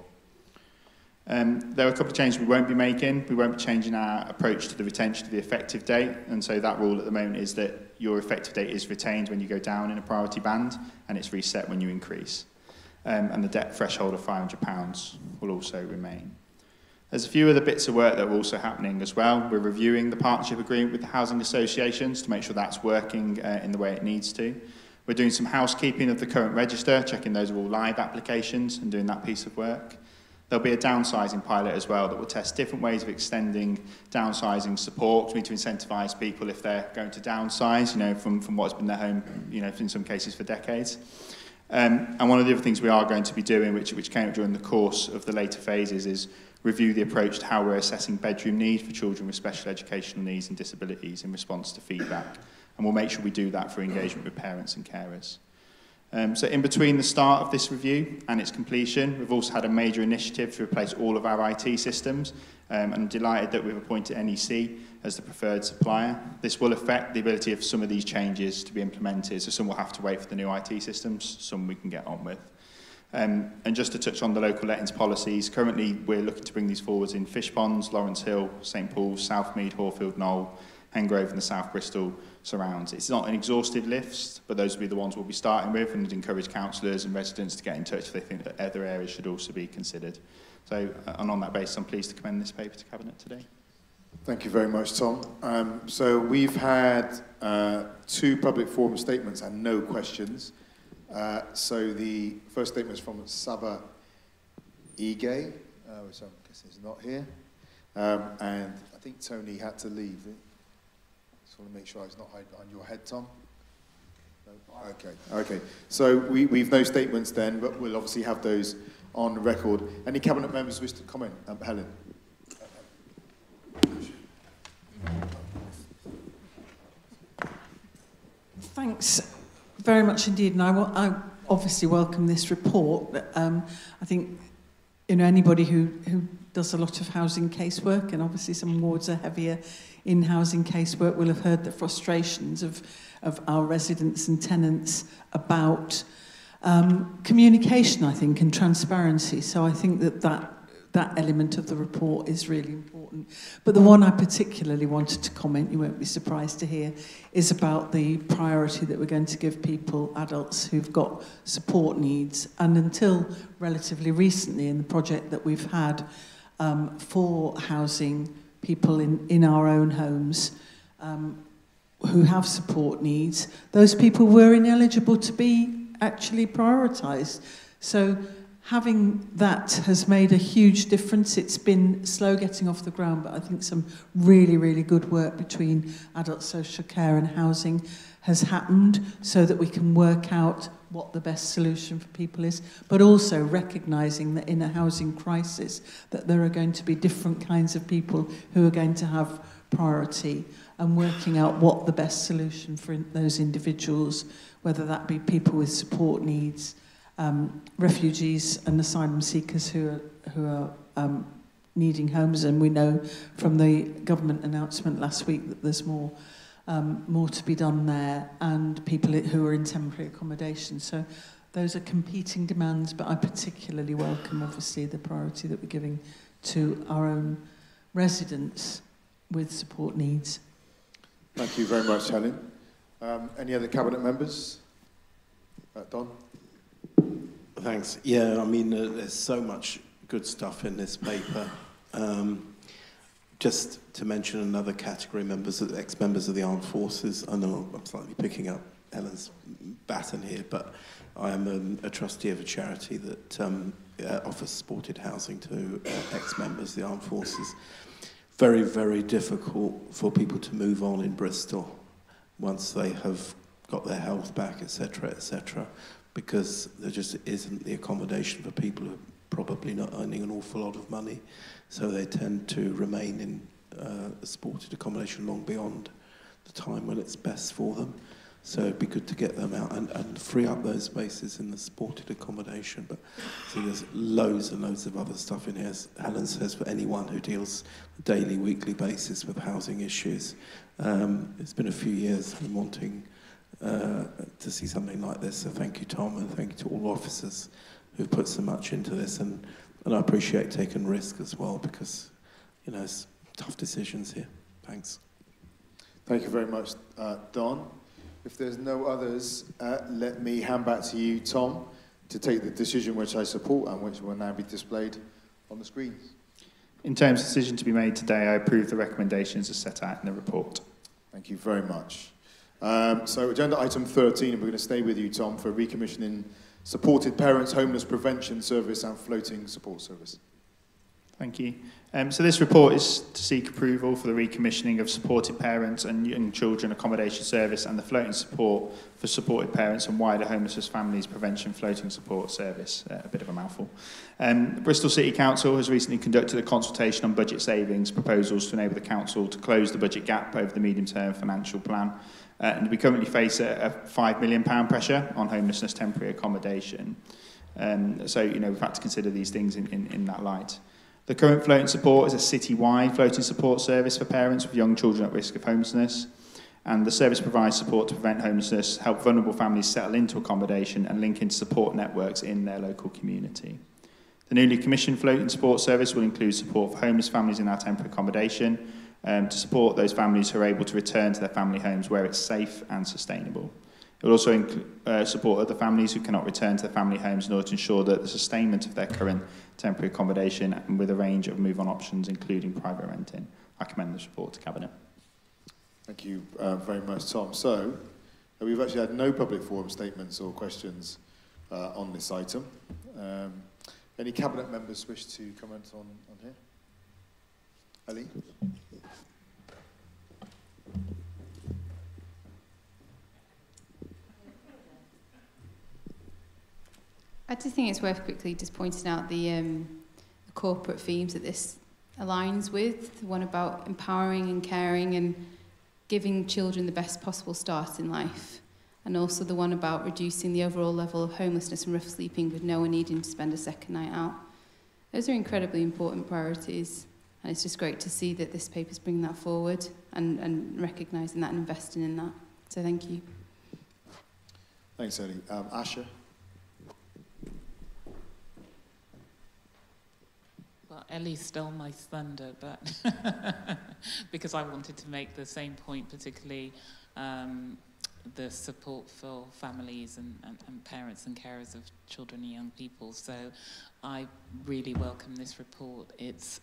There are a couple of changes we won't be making. We won't be changing our approach to the retention of the effective date, and so that rule at the moment is that your effective date is retained when you go down in a priority band, and it's reset when you increase. And the debt threshold of £500 will also remain. There's a few other bits of work that are also happening as well. We're reviewing the partnership agreement with the housing associations to make sure that's working in the way it needs to. We're doing some housekeeping of the current register, checking those are all live applications and doing that piece of work. There'll be a downsizing pilot as well that will test different ways of extending downsizing support to incentivise people if they're going to downsize, from what's been their home, in some cases for decades. And one of the other things we are going to be doing, which came up during the course of the later phases, is review the approach to how we're assessing bedroom need for children with special educational needs and disabilities in response to feedback. And we'll make sure we do that for engagement with parents and carers. So in between the start of this review and its completion, we've also had a major initiative to replace all of our IT systems. And I'm delighted that we've appointed NEC as the preferred supplier. This will affect the ability of some of these changes to be implemented, so some will have to wait for the new IT systems, some we can get on with. And just to touch on the local lettings policies, currently we're looking to bring these forwards in Fishponds, Lawrence Hill, St Paul's, Southmead, Horfield, Knoll, Hengrove and the South Bristol surrounds. It's not an exhaustive list, but those will be the ones we'll be starting with, and encourage councillors and residents to get in touch if they think that other areas should also be considered. So, and on that basis, I'm pleased to commend this paper to Cabinet today. Thank you very much, Tom. So we've had 2 public forum statements and no questions. So the first statement is from Saba Ige. which I guess is not here. And I think Tony had to leave. Just want to make sure he's not hiding behind your head, Tom. No? Okay. So we've no statements then, but we'll obviously have those on record. Any Cabinet members wish to comment? Helen. Thanks very much indeed, and I obviously welcome this report. But, I think anybody who does a lot of housing casework, and obviously some wards are heavier in housing casework, will have heard the frustrations of our residents and tenants about communication, I think, and transparency. So I think that element of the report is really important. But the one I particularly wanted to comment, you won't be surprised to hear, is about the priority that we're going to give people, adults who've got support needs. And until relatively recently in the project that we've had for housing people in our own homes who have support needs, those people were ineligible to be actually prioritised. So having that has made a huge difference. It's been slow getting off the ground, but I think some really, really good work between adult social care and housing has happened so that we can work out what the best solution for people is, but also recognising that in a housing crisis that there are going to be different kinds of people who are going to have priority, and working out what the best solution for those individuals, whether that be people with support needs, refugees and asylum seekers who are needing homes, and we know from the government announcement last week that there's more to be done there, and people who are in temporary accommodation. So those are competing demands, but I particularly welcome, obviously, the priority that we're giving to our own residents with support needs. Thank you very much, Helen. Any other Cabinet members? Don? Thanks. Yeah, I mean, there's so much good stuff in this paper. Just to mention another category, ex-members of the armed forces. I know I'm slightly picking up Helen's baton here, but I am a trustee of a charity that offers supported housing to ex-members of the armed forces. Very, very difficult for people to move on in Bristol once they have got their health back, etc., because there just isn't the accommodation for people who are probably not earning an awful lot of money, so they tend to remain in supported accommodation long beyond the time when it's best for them. So it'd be good to get them out and free up those spaces in the supported accommodation. But so there's loads and loads of other stuff in here, as Helen says, for anyone who deals on a daily, weekly basis with housing issues. It's been a few years I've been wanting to see something like this. So thank you, Tom, and thank you to all officers who've put so much into this. And I appreciate taking risk as well, because, it's tough decisions here. Thanks. Thank you very much, Don. If there's no others, let me hand back to you, Tom, to take the decision which I support and which will now be displayed on the screen. In terms of decision to be made today, I approve the recommendations as set out in the report. Thank you very much. So agenda item 13, and we're going to stay with you, Tom, for recommissioning supported parents, homeless prevention service and floating support service. Thank you. So this report is to seek approval for the recommissioning of supported parents and young children accommodation service and the floating support for supported parents and wider homeless families prevention floating support service. A bit of a mouthful. Bristol City Council has recently conducted a consultation on budget savings proposals to enable the council to close the budget gap over the medium-term financial plan. And we currently face a £5 million pressure on homelessness temporary accommodation. So, we've had to consider these things in that light. The current floating support is a city-wide floating support service for parents with young children at risk of homelessness, and the service provides support to prevent homelessness, help vulnerable families settle into accommodation and link into support networks in their local community. The newly commissioned floating support service will include support for homeless families in our temporary accommodation to support those families who are able to return to their family homes where it's safe and sustainable. It will also support other families who cannot return to their family homes in order to ensure that the sustainment of their current temporary accommodation and with a range of move-on options, including private renting. I commend this report to Cabinet. Thank you very much, Tom. So, we've actually had no public forum statements or questions on this item. Any Cabinet members wish to comment on here? Ali? I just think it's worth quickly just pointing out the corporate themes that this aligns with, the one about empowering and caring and giving children the best possible start in life, and also the one about reducing the overall level of homelessness and rough sleeping with no one needing to spend a second night out. Those are incredibly important priorities, and it's just great to see that this paper's bringing that forward and recognising that and investing in that. So thank you. Thanks, Ellie. Asha? Well, Ellie stole my thunder, but because I wanted to make the same point, particularly the support for families and parents and carers of children and young people. So I really welcome this report. It's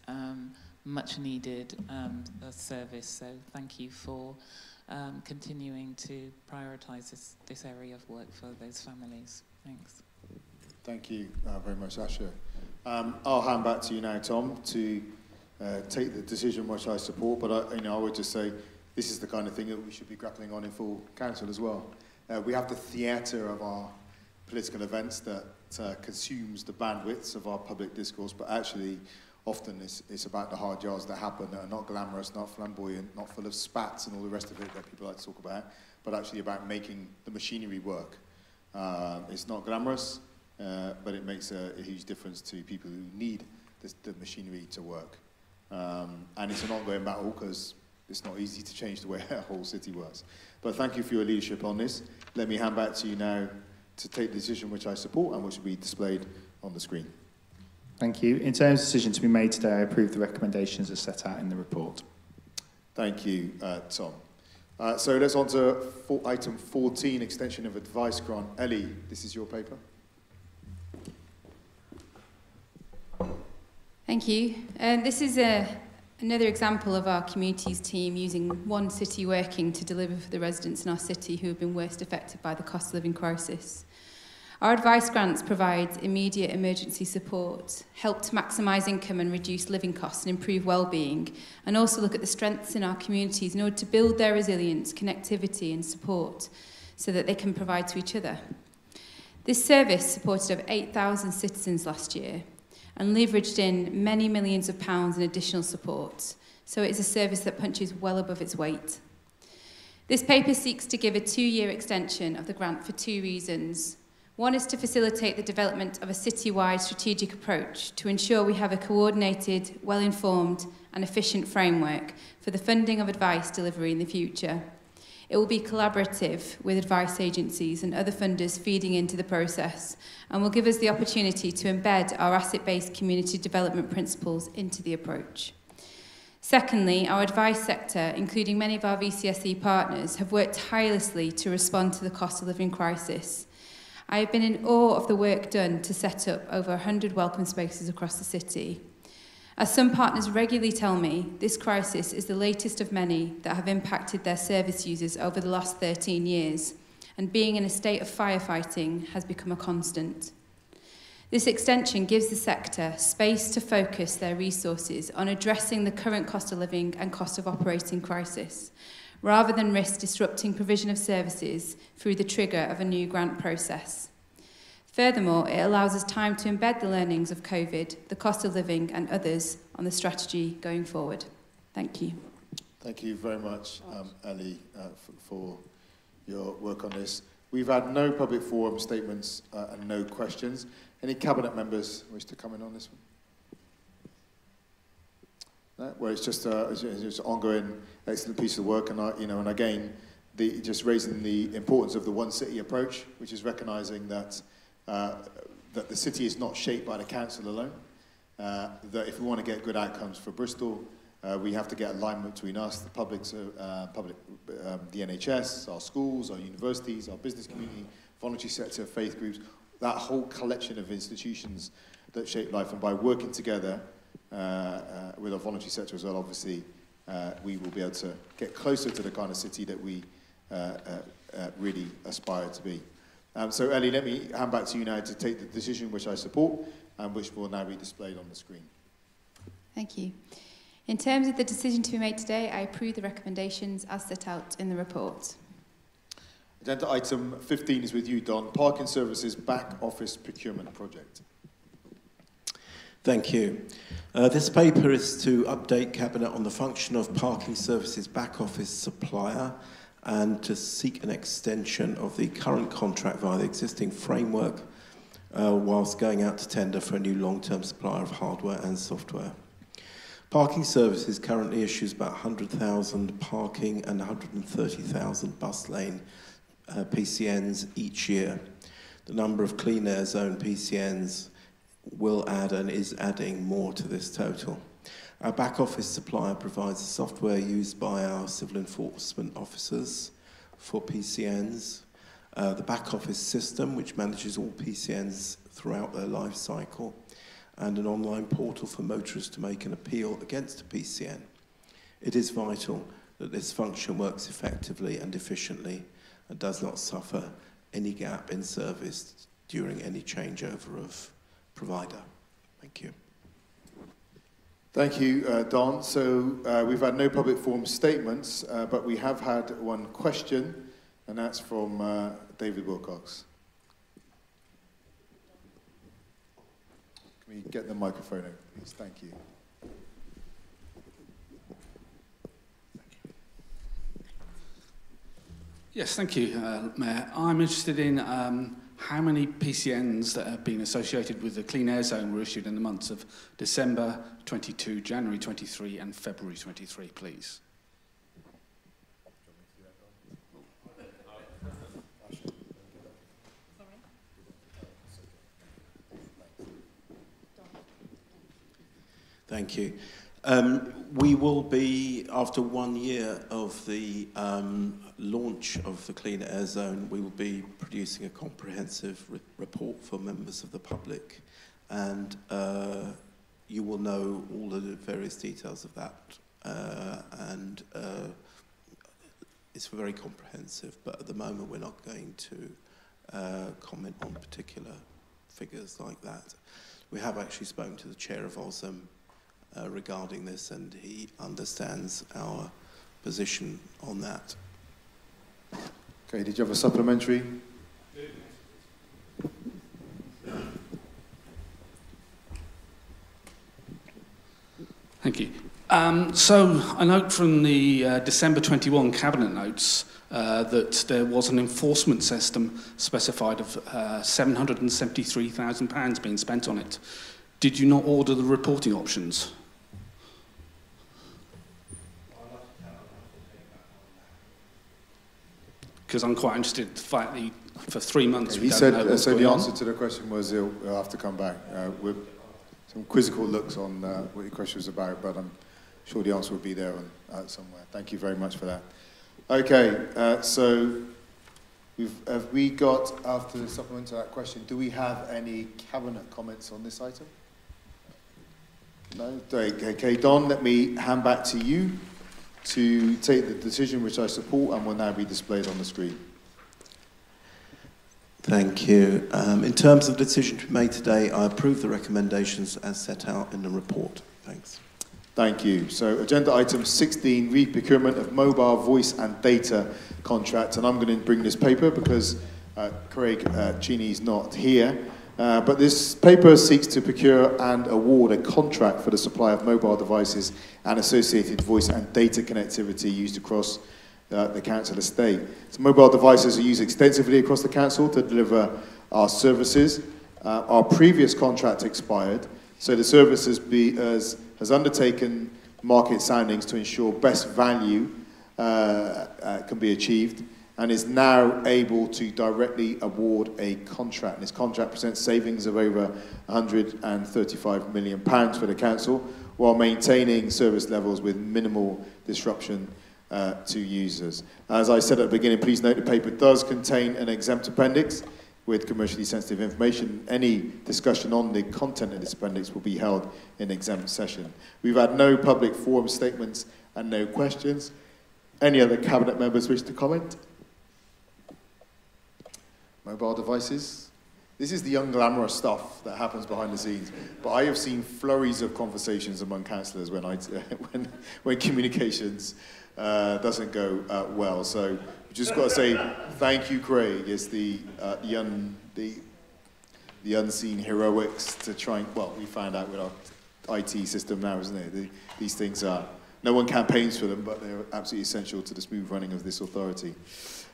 much needed a service, so thank you for continuing to prioritise this area of work for those families. Thanks. Thank you very much, Asha. I'll hand back to you now, Tom, to take the decision which I support, but I would just say this is the kind of thing that we should be grappling on in full council as well. We have the theatre of our political events that consumes the bandwidths of our public discourse, but actually often it's about the hard yards that happen that are not glamorous, not flamboyant, not full of spats and all the rest of it that people like to talk about, but actually about making the machinery work. It's not glamorous, but it makes a huge difference to people who need the machinery to work. And it's an ongoing battle because it's not easy to change the way our whole city works. But thank you for your leadership on this. Let me hand back to you now to take the decision which I support and which will be displayed on the screen. Thank you. In terms of decision to be made today, I approve the recommendations as set out in the report. Thank you, Tom. So let's on to item 14, extension of advice grant. Ellie, this is your paper. Thank you. This is another example of our communities team using one city working to deliver for the residents in our city who have been worst affected by the cost of living crisis. Our advice grants provide immediate emergency support, help to maximise income and reduce living costs and improve well-being, and also look at the strengths in our communities in order to build their resilience, connectivity and support so that they can provide to each other. This service supported over 8,000 citizens last year and leveraged in many millions of pounds in additional support, so it's a service that punches well above its weight. This paper seeks to give a 2-year extension of the grant for 2 reasons. One is to facilitate the development of a citywide strategic approach to ensure we have a coordinated, well-informed and efficient framework for the funding of advice delivery in the future. It will be collaborative with advice agencies and other funders feeding into the process and will give us the opportunity to embed our asset-based community development principles into the approach. Secondly, our advice sector, including many of our VCSE partners, have worked tirelessly to respond to the cost of living crisis. I have been in awe of the work done to set up over 100 welcome spaces across the city. As some partners regularly tell me, this crisis is the latest of many that have impacted their service users over the last 13 years, and being in a state of firefighting has become a constant. This extension gives the sector space to focus their resources on addressing the current cost of living and cost of operating crisis, rather than risk disrupting provision of services through the trigger of a new grant process. Furthermore, it allows us time to embed the learnings of COVID, the cost of living and others on the strategy going forward. Thank you. Thank you very much, Ellie, for your work on this. We've had no public forum statements and no questions. Any Cabinet members wish to come in on this one? No? Well, it's just ongoing, excellent piece of work, and and again, just raising the importance of the one city approach, which is recognising that that the city is not shaped by the council alone. That if we want to get good outcomes for Bristol, we have to get alignment between us, the public, the NHS, our schools, our universities, our business community, voluntary sector, faith groups, that whole collection of institutions that shape life. And by working together with our voluntary sector as well, obviously, we will be able to get closer to the kind of city that we really aspire to be. So Ellie, let me hand back to you now to take the decision which I support and which will now be displayed on the screen. Thank you. In terms of the decision to be made today, I approve the recommendations as set out in the report. Agenda item 15 is with you, Don. Parking Services Back Office Procurement Project. Thank you. This paper is to update Cabinet on the function of Parking Services Back Office supplier and to seek an extension of the current contract via the existing framework whilst going out to tender for a new long-term supplier of hardware and software. Parking Services currently issues about 100,000 parking and 130,000 bus lane PCNs each year. The number of clean air zone PCNs will add and is adding more to this total. Our back office supplier provides the software used by our civil enforcement officers for PCNs, the back office system which manages all PCNs throughout their life cycle, and an online portal for motorists to make an appeal against a PCN. It is vital that this function works effectively and efficiently and does not suffer any gap in service during any changeover of provider. Thank you. Thank you, Don. So we've had no public forum statements, but we have had one question, and that's from David Wilcox. Can we get the microphone over, please? Thank you. Yes, thank you, Mayor. I'm interested in how many PCNs that have been associated with the Clean Air Zone were issued in the months of December 22, January 23 and February 23, please. Thank you. We will be, after 1 year of the launch of the Clean Air Zone, we will be producing a comprehensive report for members of the public, and you will know all the various details of that. It's very comprehensive, but at the moment we're not going to comment on particular figures like that. We have actually spoken to the chair of OSM regarding this, and he understands our position on that. Okay, did you have a supplementary? Thank you. So I note from the December 21 Cabinet notes that there was an enforcement system specified of £773,000 being spent on it. Did you not order the reporting options? Because I'm quite interested, the fact that for 3 months Okay, we he don't said, know what's so going the on. answer to the question was he'll have to come back with some quizzical looks on what your question was about, but I'm sure the answer will be there somewhere. Thank you very much for that. Okay, so have we got, after the supplement to that question, do we have any Cabinet comments on this item? No? Okay, Don, let me hand back to you to take the decision which I support and will now be displayed on the screen. Thank you. In terms of the decision to be made today, I approve the recommendations as set out in the report. Thanks. Thank you. So agenda item 16, re-procurement of mobile voice and data contract. And I'm going to bring this paper because Craig Cheney's not here. But this paper seeks to procure and award a contract for the supply of mobile devices and associated voice and data connectivity used across the council estate. So mobile devices are used extensively across the council to deliver our services. Our previous contract expired, so the service has undertaken market soundings to ensure best value can be achieved, and is now able to directly award a contract. And this contract presents savings of over £135 million for the council, while maintaining service levels with minimal disruption to users. As I said at the beginning, please note the paper does contain an exempt appendix with commercially sensitive information. Any discussion on the content of this appendix will be held in exempt session. We've had no public forum statements and no questions. Any other Cabinet members wish to comment? Mobile devices? This is the unglamorous stuff that happens behind the scenes. But I have seen flurries of conversations among councillors when when communications doesn't go well. So we've just got to say thank you, Craig. It's the unseen heroics to try and, well, we found out with our IT system now, isn't it? These things are, no one campaigns for them, but they're absolutely essential to the smooth running of this authority.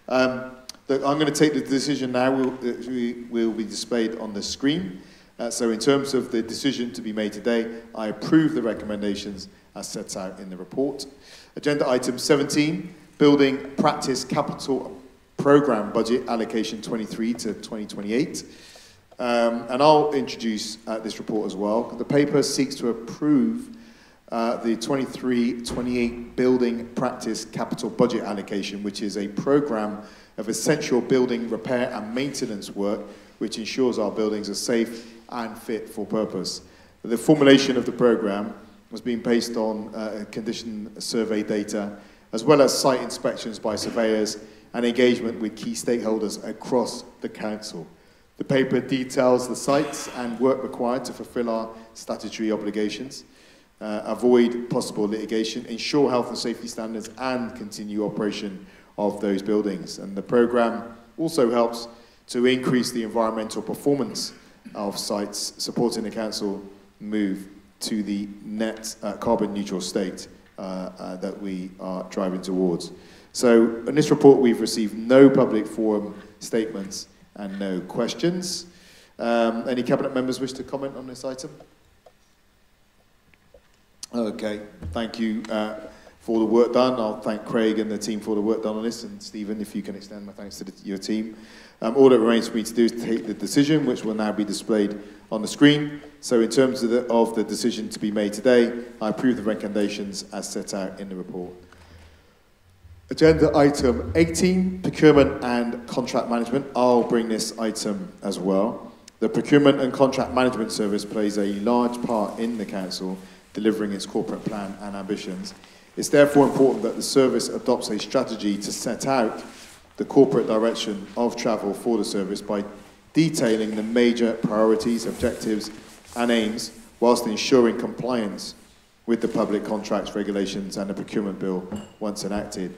I'm going to take the decision now, will be displayed on the screen. So in terms of the decision to be made today, I approve the recommendations as set out in the report. Agenda item 17, Building Practice Capital Programme Budget Allocation 23 to 2028. And I'll introduce this report as well. The paper seeks to approve the 23-28 Building Practice Capital Budget Allocation, which is a programme of essential building repair and maintenance work which ensures our buildings are safe and fit for purpose. The formulation of the programme was being based on condition survey data, as well as site inspections by surveyors and engagement with key stakeholders across the council. The paper details the sites and work required to fulfil our statutory obligations, avoid possible litigation, ensure health and safety standards, and continue operation of those buildings. And the programme also helps to increase the environmental performance of sites, supporting the council move to the net carbon neutral state that we are driving towards. So in this report, we've received no public forum statements and no questions. Any cabinet members wish to comment on this item? Okay, thank you for the work done. I'll thank Craig and the team for the work done on this, and Stephen, if you can extend my thanks to your team. All that remains for me to do is to take the decision, which will now be displayed on the screen. So in terms of the decision to be made today, I approve the recommendations as set out in the report. Agenda item 18, procurement and contract management. I'll bring this item as well. The procurement and contract management service plays a large part in the council delivering its corporate plan and ambitions. It's therefore important that the service adopts a strategy to set out the corporate direction of travel for the service by detailing the major priorities, objectives and aims whilst ensuring compliance with the public contracts regulations and the procurement bill once enacted.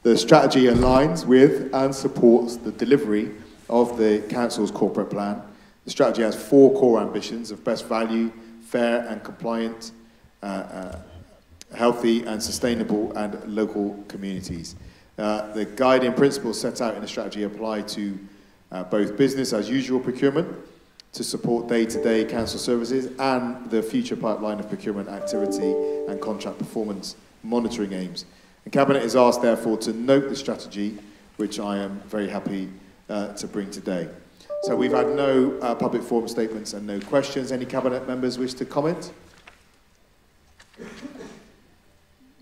The strategy aligns with and supports the delivery of the council's corporate plan. The strategy has 4 core ambitions of best value, fair and compliant, healthy and sustainable and local communities. The guiding principles set out in the strategy apply to both business as usual procurement to support day-to-day council services and the future pipeline of procurement activity and contract performance monitoring aims. The Cabinet is asked therefore to note the strategy, which I am very happy to bring today. So we've had no public forum statements and no questions. Any Cabinet members wish to comment?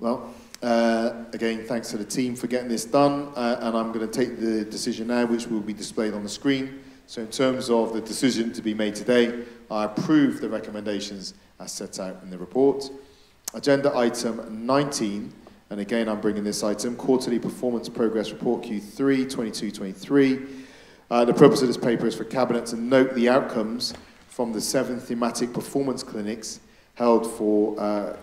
Well, again, thanks to the team for getting this done, and I'm going to take the decision now, which will be displayed on the screen. So in terms of the decision to be made today, I approve the recommendations as set out in the report. Agenda item 19, and again I'm bringing this item, Quarterly Performance Progress Report Q3 22-23. The purpose of this paper is for Cabinet to note the outcomes from the 7 thematic performance clinics held for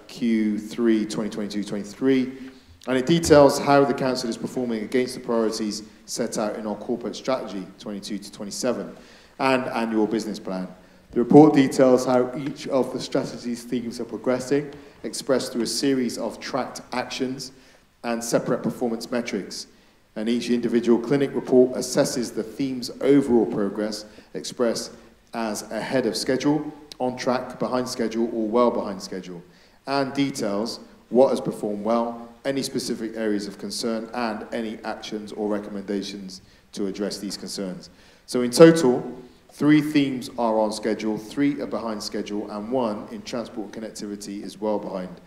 Q3 2022-23, and it details how the Council is performing against the priorities set out in our corporate strategy 22-27 and annual business plan. The report details how each of the strategy's themes are progressing, expressed through a series of tracked actions and separate performance metrics. And each individual clinic report assesses the theme's overall progress, expressed as ahead of schedule, on track, behind schedule, or well behind schedule, and details what has performed well, any specific areas of concern, and any actions or recommendations to address these concerns. So in total, 3 themes are on schedule, 3 are behind schedule, and 1 in transport connectivity is well behind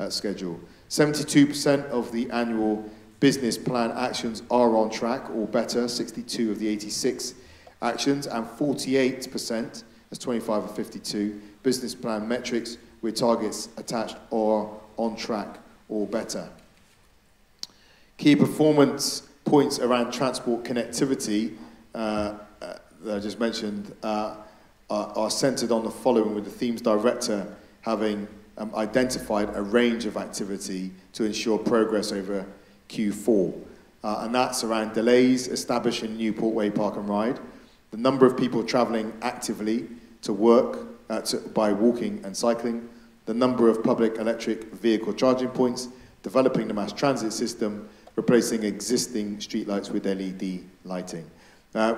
schedule. 72% of the annual business plan actions are on track or better, 62 of the 86 actions, and 48%, that's 25 of 52, business plan metrics with targets attached are on track or better. Key performance points around transport connectivity, that I just mentioned are centred on the following, with the themes director having identified a range of activity to ensure progress over Q4. And that's around delays establishing new Portway Park and Ride, the number of people travelling actively to work by walking and cycling, the number of public electric vehicle charging points, developing the mass transit system, replacing existing streetlights with LED lighting.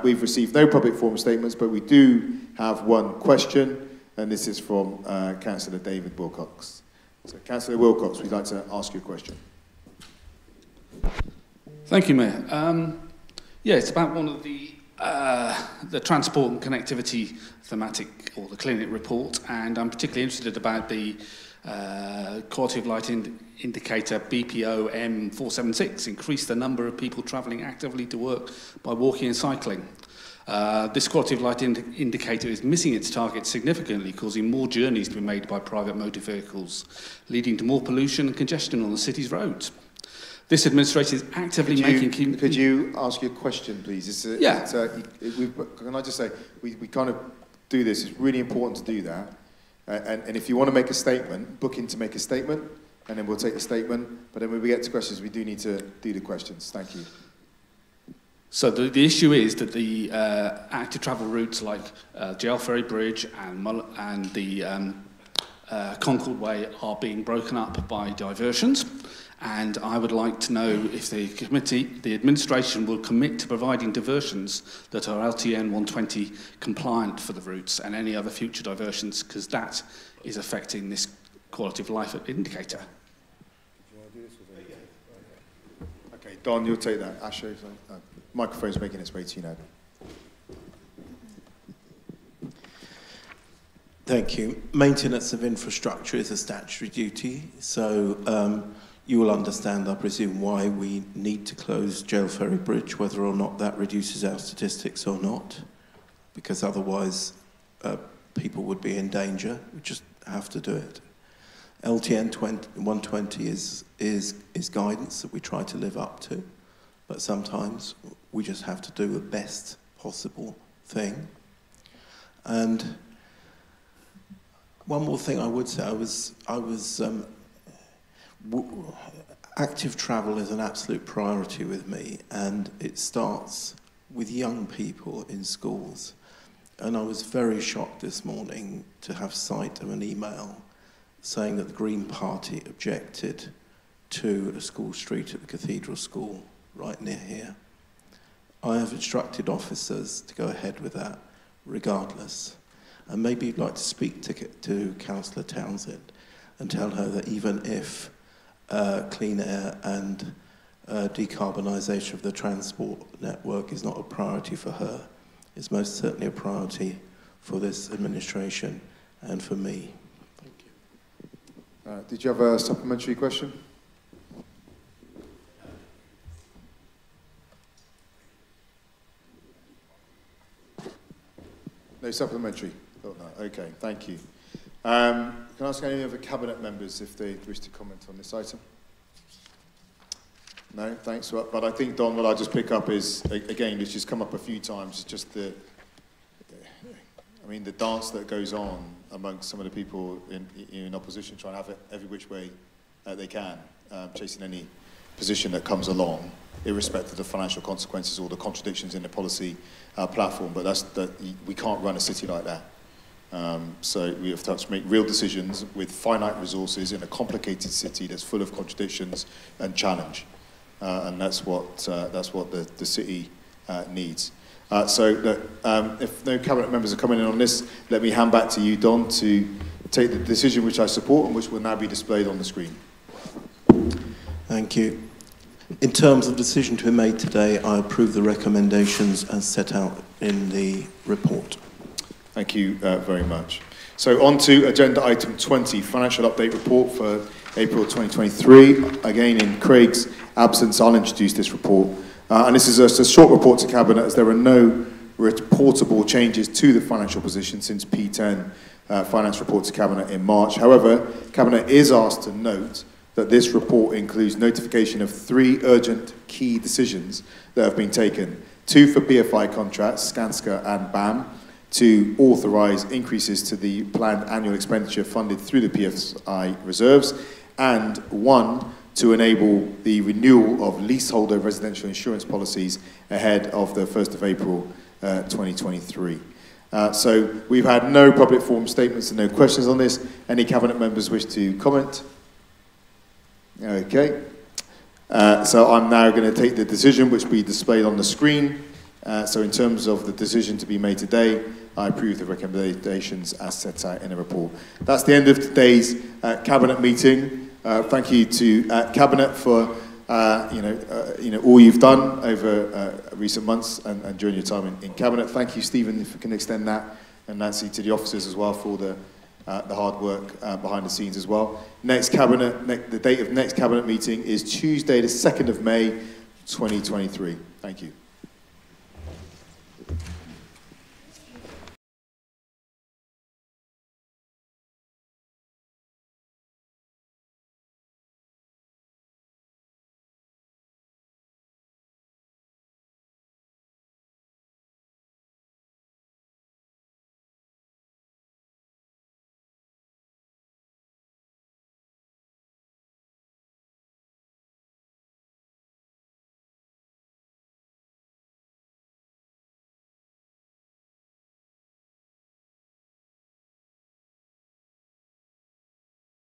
We've received no public forum statements, but we do have one question, and this is from Councillor David Wilcox. So, Councillor Wilcox, we'd like to ask you a question. Thank you, Mayor. Yeah, it's about one of the transport and connectivity thematic, or the clinic report, and I'm particularly interested about the quality of light indicator BPO M476, increase the number of people travelling actively to work by walking and cycling. This quality of light indicator is missing its target significantly, causing more journeys to be made by private motor vehicles, leading to more pollution and congestion on the city's roads. This administration is actively making... Could you ask your question, please? Yeah. Can I just say, we kind of do this. It's really important to do that. And if you want to make a statement, book in to make a statement, and then we'll take the statement. But then when we get to questions, we do need to do the questions. Thank you. So the issue is that the active travel routes like Jail Ferry Bridge and the Concord Way are being broken up by diversions. And I would like to know if the administration will commit to providing diversions that are LTN 120 compliant for the routes and any other future diversions, because that is affecting this quality of life indicator. Okay, Don, you'll take that. Asher, microphone's making its way to you now. Thank you. Maintenance of infrastructure is a statutory duty, so you will understand, I presume, why we need to close Jail Ferry Bridge, whether or not that reduces our statistics or not, because otherwise people would be in danger. We just have to do it. LTN 120 is guidance that we try to live up to, but sometimes we just have to do the best possible thing. And one more thing I would say, active travel is an absolute priority with me, and it starts with young people in schools. And I was very shocked this morning to have sight of an email saying that the Green Party objected to a school street at the Cathedral School right near here. I have instructed officers to go ahead with that regardless. And maybe you'd like to speak to Councillor Townsend and tell her that even if clean air and decarbonisation of the transport network is not a priority for her, it's most certainly a priority for this administration and for me. Thank you. Did you have a supplementary question? No supplementary? Oh, no. Okay, thank you. Can I ask any of the Cabinet members if they wish to comment on this item? No, thanks. But I think, Don, what I'll just pick up is, again, it's just come up a few times, just the dance that goes on amongst some of the people in opposition, trying to have it every which way they can, chasing any position that comes along, irrespective of the financial consequences or the contradictions in the policy platform. But we can't run a city like that. So we have to make real decisions with finite resources in a complicated city that's full of contradictions and challenge, and that's what the city needs. If no Cabinet members are coming in on this, let me hand back to you, Don, to take the decision which I support and which will now be displayed on the screen. Thank you. In terms of decision to be made today, I approve the recommendations as set out in the report. Thank you very much. So on to agenda item 20, financial update report for April 2023. Again, in Craig's absence, I'll introduce this report. And this is a short report to Cabinet, as there are no reportable changes to the financial position since P10 finance report to Cabinet in March. However, Cabinet is asked to note that this report includes notification of 3 urgent key decisions that have been taken. 2 for BFI contracts, Skanska and BAM, to authorise increases to the planned annual expenditure funded through the PFI reserves, and 1 to enable the renewal of leaseholder residential insurance policies ahead of the 1st of April 2023. So we've had no public forum statements and no questions on this. Any Cabinet members wish to comment? Okay. So I'm now going to take the decision which will be displayed on the screen. So in terms of the decision to be made today, I approve the recommendations as set out in the report. That's the end of today's Cabinet meeting. Thank you to Cabinet for all you've done over recent months and during your time in Cabinet. Thank you, Stephen, if we can extend that, and Nancy, to the officers as well for the hard work behind the scenes as well. The date of next Cabinet meeting is Tuesday, the 2nd of May, 2023. Thank you.